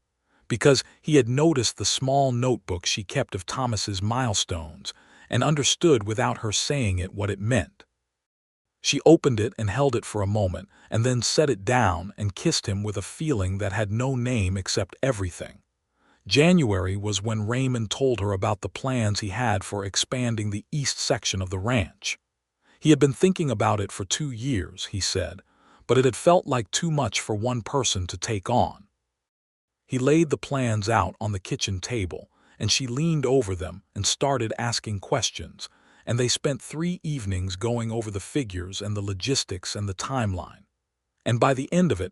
because he had noticed the small notebook she kept of Thomas's milestones and understood without her saying it what it meant. She opened it and held it for a moment, and then set it down and kissed him with a feeling that had no name except everything. January was when Raymond told her about the plans he had for expanding the east section of the ranch. He had been thinking about it for 2 years, he said, but it had felt like too much for one person to take on. He laid the plans out on the kitchen table, and she leaned over them and started asking questions, and they spent 3 evenings going over the figures and the logistics and the timeline. And by the end of it,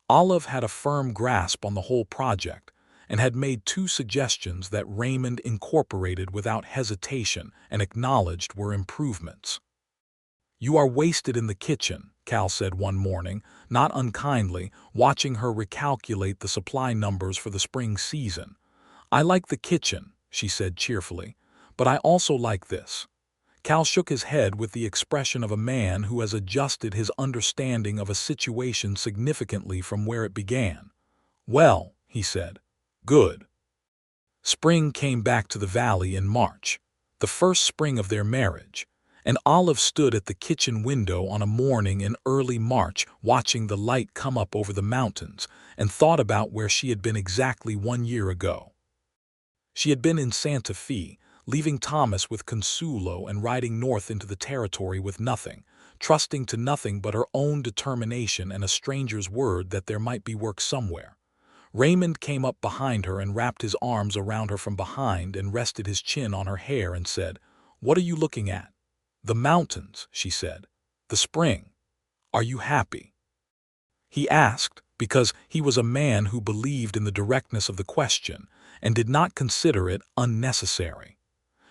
Olive had a firm grasp on the whole project and had made 2 suggestions that Raymond incorporated without hesitation and acknowledged were improvements. "You are wasted in the kitchen," Cal said one morning, not unkindly, watching her recalculate the supply numbers for the spring season. "I like the kitchen," she said cheerfully, "but I also like this." Cal shook his head with the expression of a man who has adjusted his understanding of a situation significantly from where it began. "Well," he said, "good." Spring came back to the valley in March, the first spring of their marriage, and Olive stood at the kitchen window on a morning in early March watching the light come up over the mountains and thought about where she had been exactly 1 year ago. She had been in Santa Fe, leaving Thomas with Consuelo and riding north into the territory with nothing, trusting to nothing but her own determination and a stranger's word that there might be work somewhere. Raymond came up behind her and wrapped his arms around her from behind and rested his chin on her hair and said, "What are you looking at?" "The mountains," she said. "The spring. Are you happy?" He asked because he was a man who believed in the directness of the question and did not consider it unnecessary.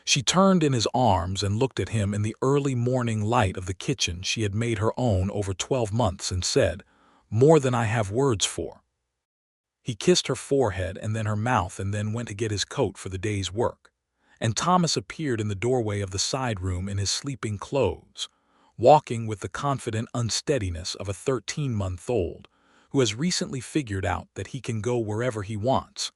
She turned in his arms and looked at him in the early morning light of the kitchen she had made her own over 12 months and said, "More than I have words for." He kissed her forehead and then her mouth and then went to get his coat for the day's work. And Thomas appeared in the doorway of the side room in his sleeping clothes, walking with the confident unsteadiness of a 13-month-old who has recently figured out that he can go wherever he wants.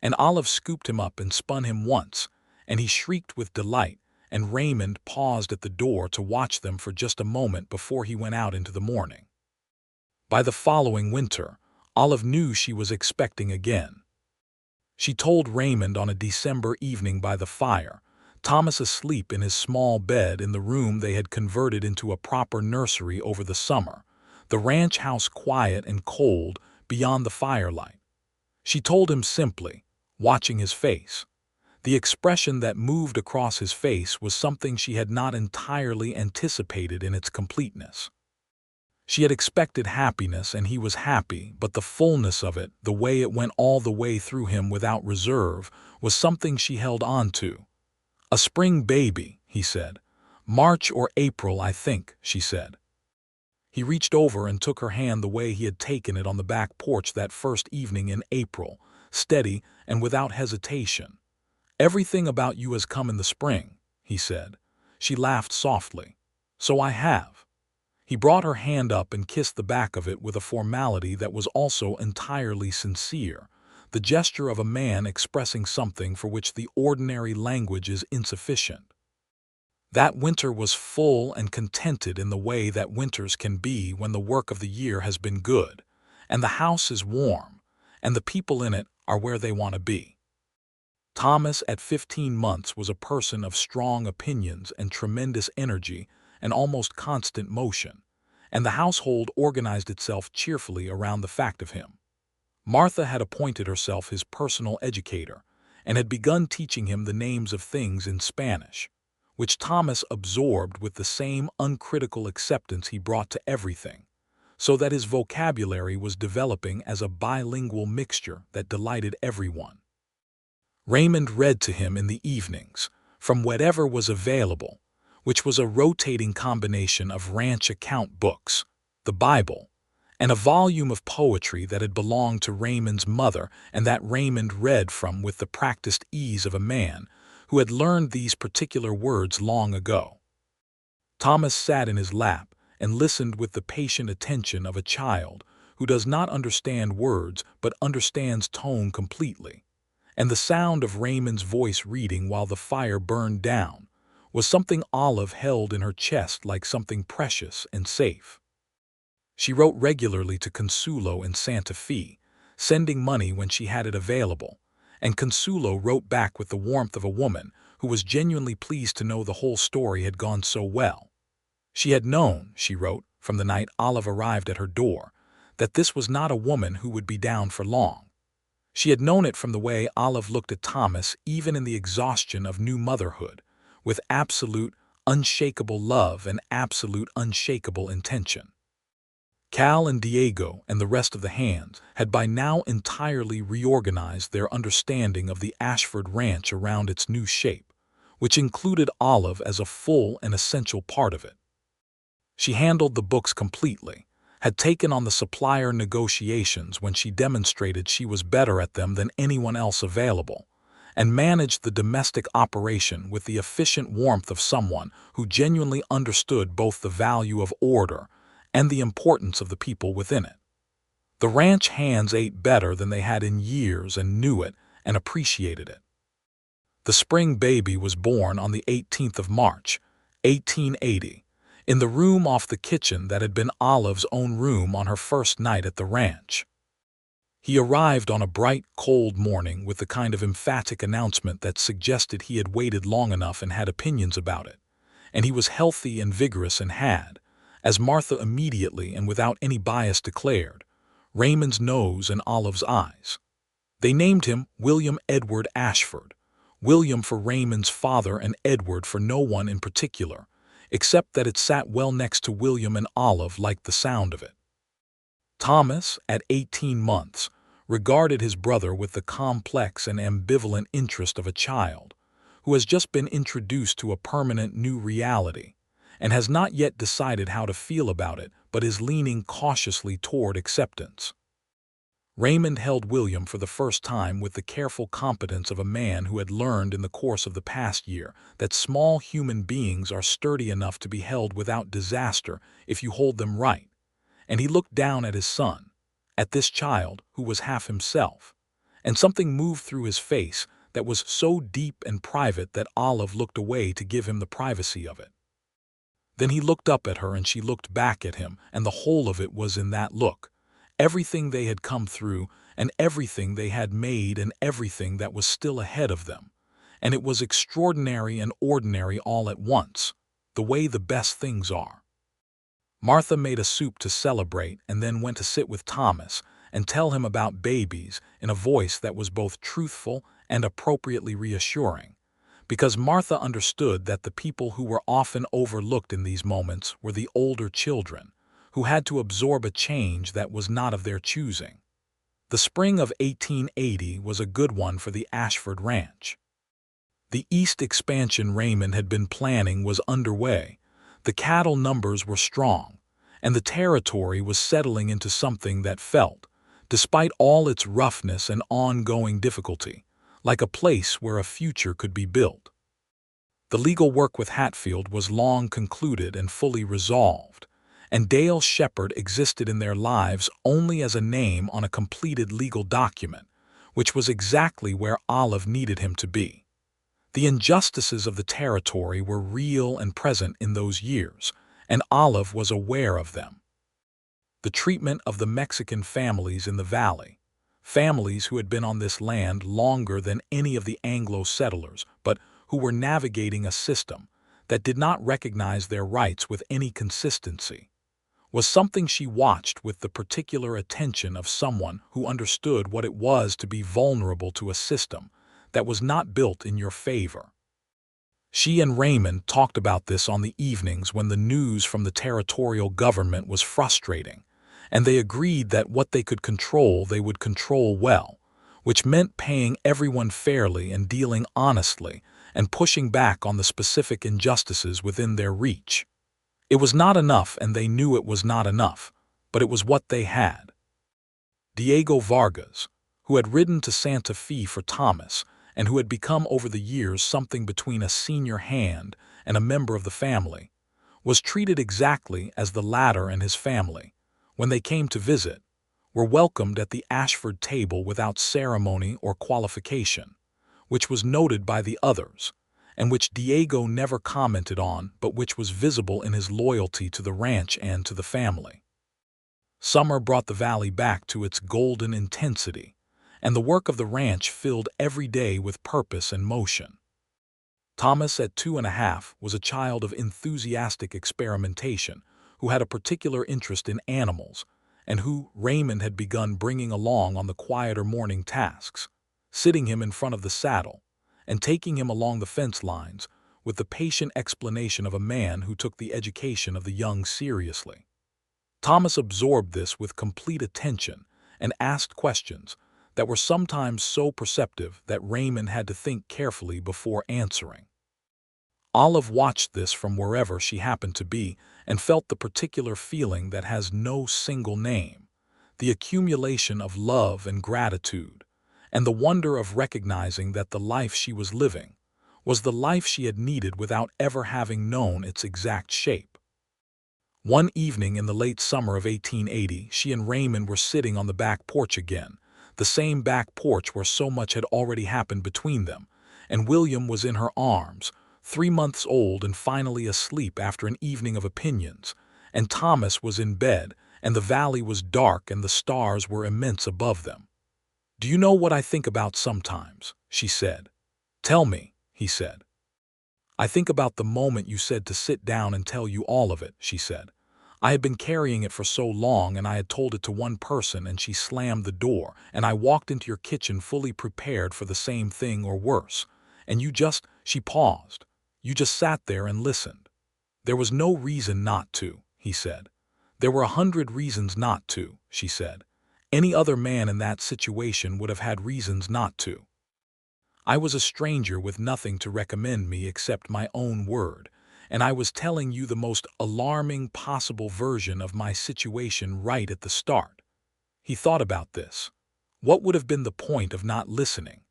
And Olive scooped him up and spun him once, and he shrieked with delight, and Raymond paused at the door to watch them for just a moment before he went out into the morning. By the following winter, Olive knew she was expecting again. She told Raymond on a December evening by the fire, Thomas asleep in his small bed in the room they had converted into a proper nursery over the summer, the ranch house quiet and cold beyond the firelight. She told him simply, watching his face. The expression that moved across his face was something she had not entirely anticipated in its completeness. She had expected happiness, and he was happy, but the fullness of it, the way it went all the way through him without reserve, was something she held on to. "A spring baby," he said. "March or April, I think," she said. He reached over and took her hand the way he had taken it on the back porch that first evening in April, steady and without hesitation. "Everything about you has come in the spring," he said. She laughed softly. "So I have." He brought her hand up and kissed the back of it with a formality that was also entirely sincere, the gesture of a man expressing something for which the ordinary language is insufficient. That winter was full and contented in the way that winters can be when the work of the year has been good, and the house is warm, and the people in it are where they want to be. Thomas, at 15 months, was a person of strong opinions and tremendous energy and almost constant motion, and the household organized itself cheerfully around the fact of him. Martha had appointed herself his personal educator and had begun teaching him the names of things in Spanish, which Thomas absorbed with the same uncritical acceptance he brought to everything, so that his vocabulary was developing as a bilingual mixture that delighted everyone. Raymond read to him in the evenings, from whatever was available, which was a rotating combination of ranch account books, the Bible, and a volume of poetry that had belonged to Raymond's mother and that Raymond read from with the practiced ease of a man who had learned these particular words long ago. Thomas sat in his lap and listened with the patient attention of a child who does not understand words but understands tone completely, and the sound of Raymond's voice reading while the fire burned down was something Olive held in her chest like something precious and safe. She wrote regularly to Consuelo in Santa Fe, sending money when she had it available, and Consuelo wrote back with the warmth of a woman who was genuinely pleased to know the whole story had gone so well. She had known, she wrote, from the night Olive arrived at her door, that this was not a woman who would be down for long. She had known it from the way Olive looked at Thomas even in the exhaustion of new motherhood, with absolute, unshakable love and absolute, unshakable intention. Cal and Diego and the rest of the hands had by now entirely reorganized their understanding of the Ashford Ranch around its new shape, which included Olive as a full and essential part of it. She handled the books completely, had taken on the supplier negotiations when she demonstrated she was better at them than anyone else available, and managed the domestic operation with the efficient warmth of someone who genuinely understood both the value of order and the importance of the people within it. The ranch hands ate better than they had in years and knew it and appreciated it. The spring baby was born on the 18th of March, 1880, in the room off the kitchen that had been Olive's own room on her first night at the ranch. He arrived on a bright, cold morning with the kind of emphatic announcement that suggested he had waited long enough and had opinions about it, and he was healthy and vigorous and had, as Martha immediately and without any bias declared, Raymond's nose and Olive's eyes. They named him William Edward Ashford, William for Raymond's father and Edward for no one in particular, except that it sat well next to William and Olive liked the sound of it. Thomas, at 18 months, regarded his brother with the complex and ambivalent interest of a child who has just been introduced to a permanent new reality and has not yet decided how to feel about it but is leaning cautiously toward acceptance. Raymond held William for the first time with the careful competence of a man who had learned in the course of the past year that small human beings are sturdy enough to be held without disaster if you hold them right, and he looked down at his son, at this child who was half himself, and something moved through his face that was so deep and private that Olive looked away to give him the privacy of it. Then he looked up at her and she looked back at him, and the whole of it was in that look. Everything they had come through, and everything they had made, and everything that was still ahead of them. And it was extraordinary and ordinary all at once, the way the best things are. Martha made a soup to celebrate and then went to sit with Thomas and tell him about babies in a voice that was both truthful and appropriately reassuring, because Martha understood that the people who were often overlooked in these moments were the older children, who had to absorb a change that was not of their choosing. The spring of 1880 was a good one for the Ashford Ranch. The east expansion Raymond had been planning was underway, the cattle numbers were strong, and the territory was settling into something that felt, despite all its roughness and ongoing difficulty, like a place where a future could be built. The legal work with Hatfield was long concluded and fully resolved, and Dale Shepard existed in their lives only as a name on a completed legal document, which was exactly where Olive needed him to be. The injustices of the territory were real and present in those years, and Olive was aware of them. The treatment of the Mexican families in the valley, families who had been on this land longer than any of the Anglo settlers, but who were navigating a system that did not recognize their rights with any consistency, was something she watched with the particular attention of someone who understood what it was to be vulnerable to a system that was not built in your favor. She and Raymond talked about this on the evenings when the news from the territorial government was frustrating, and they agreed that what they could control they would control well, which meant paying everyone fairly and dealing honestly, and pushing back on the specific injustices within their reach. It was not enough, and they knew it was not enough, but it was what they had. Diego Vargas, who had ridden to Santa Fe for Thomas and who had become over the years something between a senior hand and a member of the family, was treated exactly as the latter and his family, when they came to visit, were welcomed at the Ashford table without ceremony or qualification, which was noted by the others, and which Diego never commented on, but which was visible in his loyalty to the ranch and to the family. Summer brought the valley back to its golden intensity, and the work of the ranch filled every day with purpose and motion. Thomas, at 2.5, was a child of enthusiastic experimentation who had a particular interest in animals, and who Raymond had begun bringing along on the quieter morning tasks, sitting him in front of the saddle and taking him along the fence lines with the patient explanation of a man who took the education of the young seriously. Thomas absorbed this with complete attention and asked questions that were sometimes so perceptive that Raymond had to think carefully before answering. Olive watched this from wherever she happened to be and felt the particular feeling that has no single name, the accumulation of love and gratitude, and the wonder of recognizing that the life she was living was the life she had needed without ever having known its exact shape. One evening in the late summer of 1880, she and Raymond were sitting on the back porch again, the same back porch where so much had already happened between them, and William was in her arms, 3 months old and finally asleep after an evening of opinions, and Thomas was in bed, and the valley was dark and the stars were immense above them. "Do you know what I think about sometimes?" she said. "Tell me," he said. "I think about the moment you said to sit down and tell you all of it," she said. "I had been carrying it for so long, and I had told it to one person, and she slammed the door, and I walked into your kitchen fully prepared for the same thing or worse, and you just—" she paused. "You just sat there and listened." "There was no reason not to," he said. "There were 100 reasons not to," she said. "Any other man in that situation would have had reasons not to. I was a stranger with nothing to recommend me except my own word, and I was telling you the most alarming possible version of my situation right at the start." He thought about this. What would have been the point of not listening?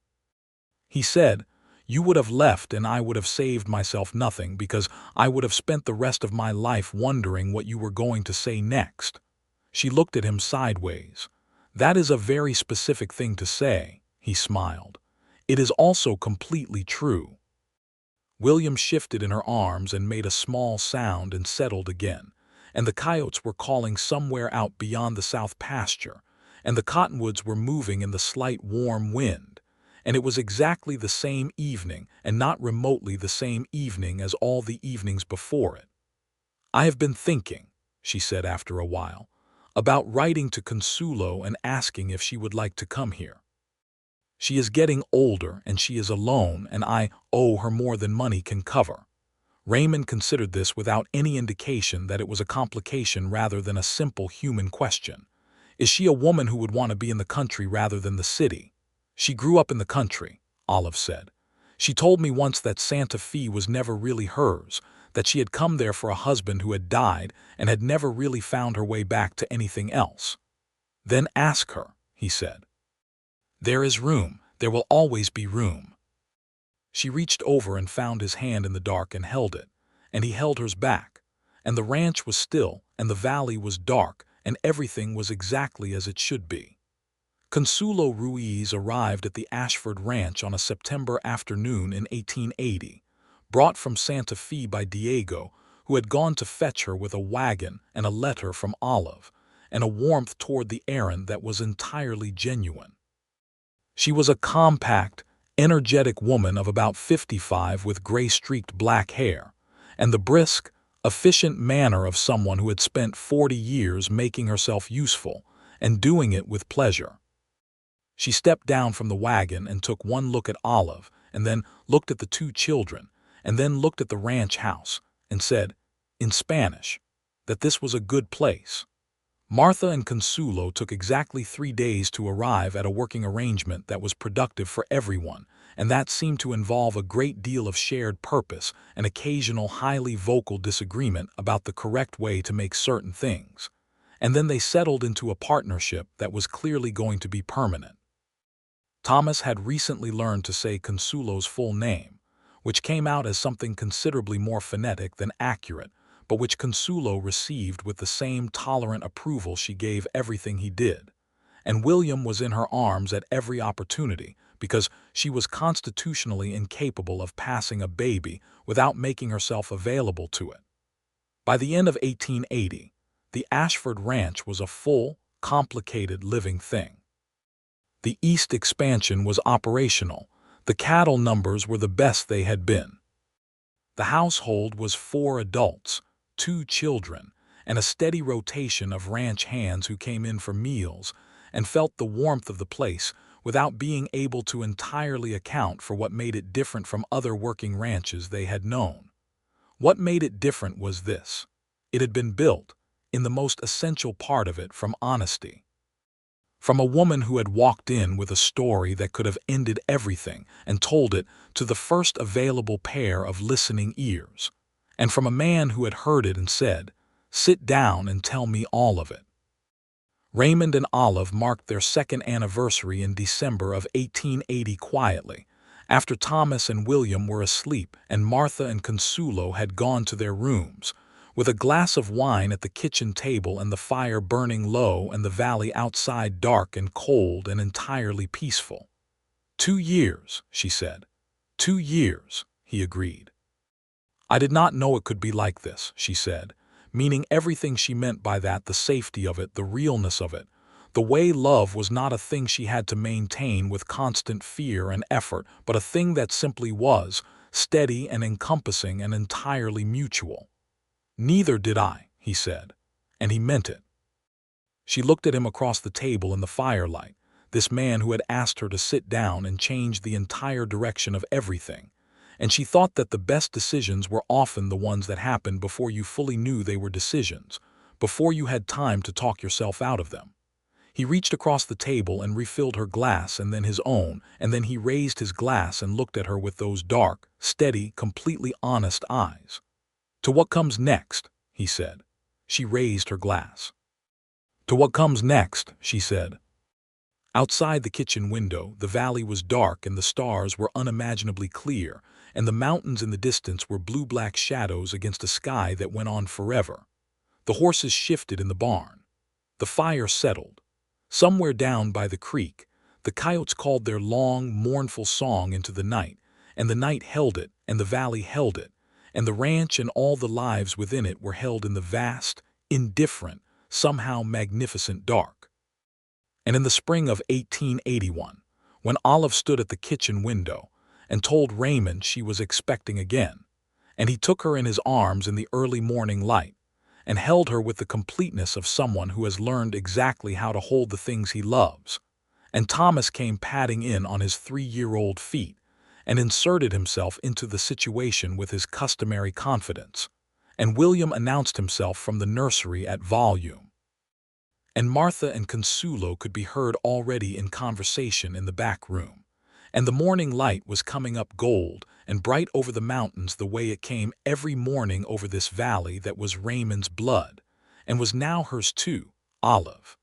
He said, "You would have left and I would have saved myself nothing, because I would have spent the rest of my life wondering what you were going to say next." She looked at him sideways. "That is a very specific thing to say," he smiled. "It is also completely true." William shifted in her arms and made a small sound and settled again, and the coyotes were calling somewhere out beyond the south pasture, and the cottonwoods were moving in the slight warm wind, and it was exactly the same evening and not remotely the same evening as all the evenings before it. "I have been thinking," she said after a while, "about writing to Consuelo and asking if she would like to come here. She is getting older and she is alone, and I owe her more than money can cover." Raymond considered this without any indication that it was a complication rather than a simple human question. "Is she a woman who would want to be in the country rather than the city?" "She grew up in the country," Olive said. "She told me once that Santa Fe was never really hers, that she had come there for a husband who had died and had never really found her way back to anything else." "Then ask her," he said. "There is room. There will always be room." She reached over and found his hand in the dark and held it, and he held hers back, and the ranch was still, and the valley was dark, and everything was exactly as it should be. Consuelo Ruiz arrived at the Ashford Ranch on a September afternoon in 1880, brought from Santa Fe by Diego, who had gone to fetch her with a wagon and a letter from Olive, and a warmth toward the errand that was entirely genuine. She was a compact, energetic woman of about 55 with gray-streaked black hair, and the brisk, efficient manner of someone who had spent 40 years making herself useful and doing it with pleasure. She stepped down from the wagon and took one look at Olive, and then looked at the 2 children, and then looked at the ranch house, and said, in Spanish, that this was a good place. Martha and Consuelo took exactly 3 days to arrive at a working arrangement that was productive for everyone, and that seemed to involve a great deal of shared purpose and occasional highly vocal disagreement about the correct way to make certain things. And then they settled into a partnership that was clearly going to be permanent. Thomas had recently learned to say Consuelo's full name, which came out as something considerably more phonetic than accurate, but which Consuelo received with the same tolerant approval she gave everything he did. And William was in her arms at every opportunity, because she was constitutionally incapable of passing a baby without making herself available to it. By the end of 1880, the Ashford Ranch was a full, complicated living thing. The east expansion was operational. The cattle numbers were the best they had been. The household was 4 adults, 2 children, and a steady rotation of ranch hands who came in for meals and felt the warmth of the place without being able to entirely account for what made it different from other working ranches they had known. What made it different was this: it had been built, in the most essential part of it, from honesty. From a woman who had walked in with a story that could have ended everything and told it to the first available pair of listening ears. And from a man who had heard it and said, "Sit down and tell me all of it." Raymond and Olive marked their second anniversary in December of 1880 quietly, after Thomas and William were asleep and Martha and Consuelo had gone to their rooms, with a glass of wine at the kitchen table and the fire burning low and the valley outside dark and cold and entirely peaceful. 2 years, she said. 2 years, he agreed. I did not know it could be like this, she said, meaning everything she meant by that: the safety of it, the realness of it, the way love was not a thing she had to maintain with constant fear and effort, but a thing that simply was, steady and encompassing and entirely mutual. Neither did I, he said, and he meant it. She looked at him across the table in the firelight, this man who had asked her to sit down and change the entire direction of everything, and she thought that the best decisions were often the ones that happened before you fully knew they were decisions, before you had time to talk yourself out of them. He reached across the table and refilled her glass and then his own, and then he raised his glass and looked at her with those dark, steady, completely honest eyes. "To what comes next?" he said. She raised her glass. "To what comes next?" she said. Outside the kitchen window, the valley was dark and the stars were unimaginably clear, and the mountains in the distance were blue-black shadows against a sky that went on forever. The horses shifted in the barn. The fire settled. Somewhere down by the creek, the coyotes called their long, mournful song into the night, and the night held it, and the valley held it, and the ranch and all the lives within it were held in the vast, indifferent, somehow magnificent dark. And in the spring of 1881, when Olive stood at the kitchen window and told Raymond she was expecting again, and he took her in his arms in the early morning light, and held her with the completeness of someone who has learned exactly how to hold the things he loves, and Thomas came padding in on his 3-year-old feet, and inserted himself into the situation with his customary confidence, and William announced himself from the nursery at volume. And Martha and Consuelo could be heard already in conversation in the back room, and the morning light was coming up gold and bright over the mountains the way it came every morning over this valley that was Raymond's blood, and was now hers too, Olive.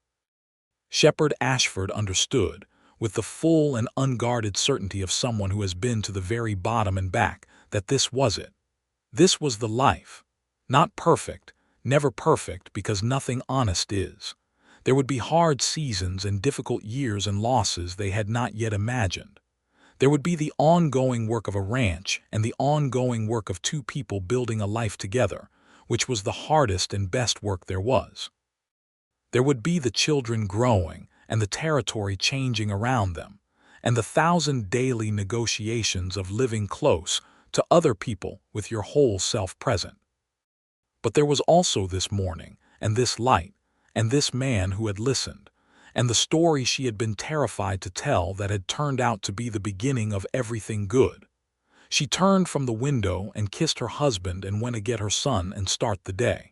Shepard Ashford understood, with the full and unguarded certainty of someone who has been to the very bottom and back, that this was it. This was the life. Not perfect, never perfect, because nothing honest is. There would be hard seasons and difficult years and losses they had not yet imagined. There would be the ongoing work of a ranch and the ongoing work of 2 people building a life together, which was the hardest and best work there was. There would be the children growing and the territory changing around them, and the 1,000 daily negotiations of living close to other people with your whole self present. But there was also this morning, and this light, and this man who had listened, and the story she had been terrified to tell that had turned out to be the beginning of everything good. She turned from the window and kissed her husband and went to get her son and start the day.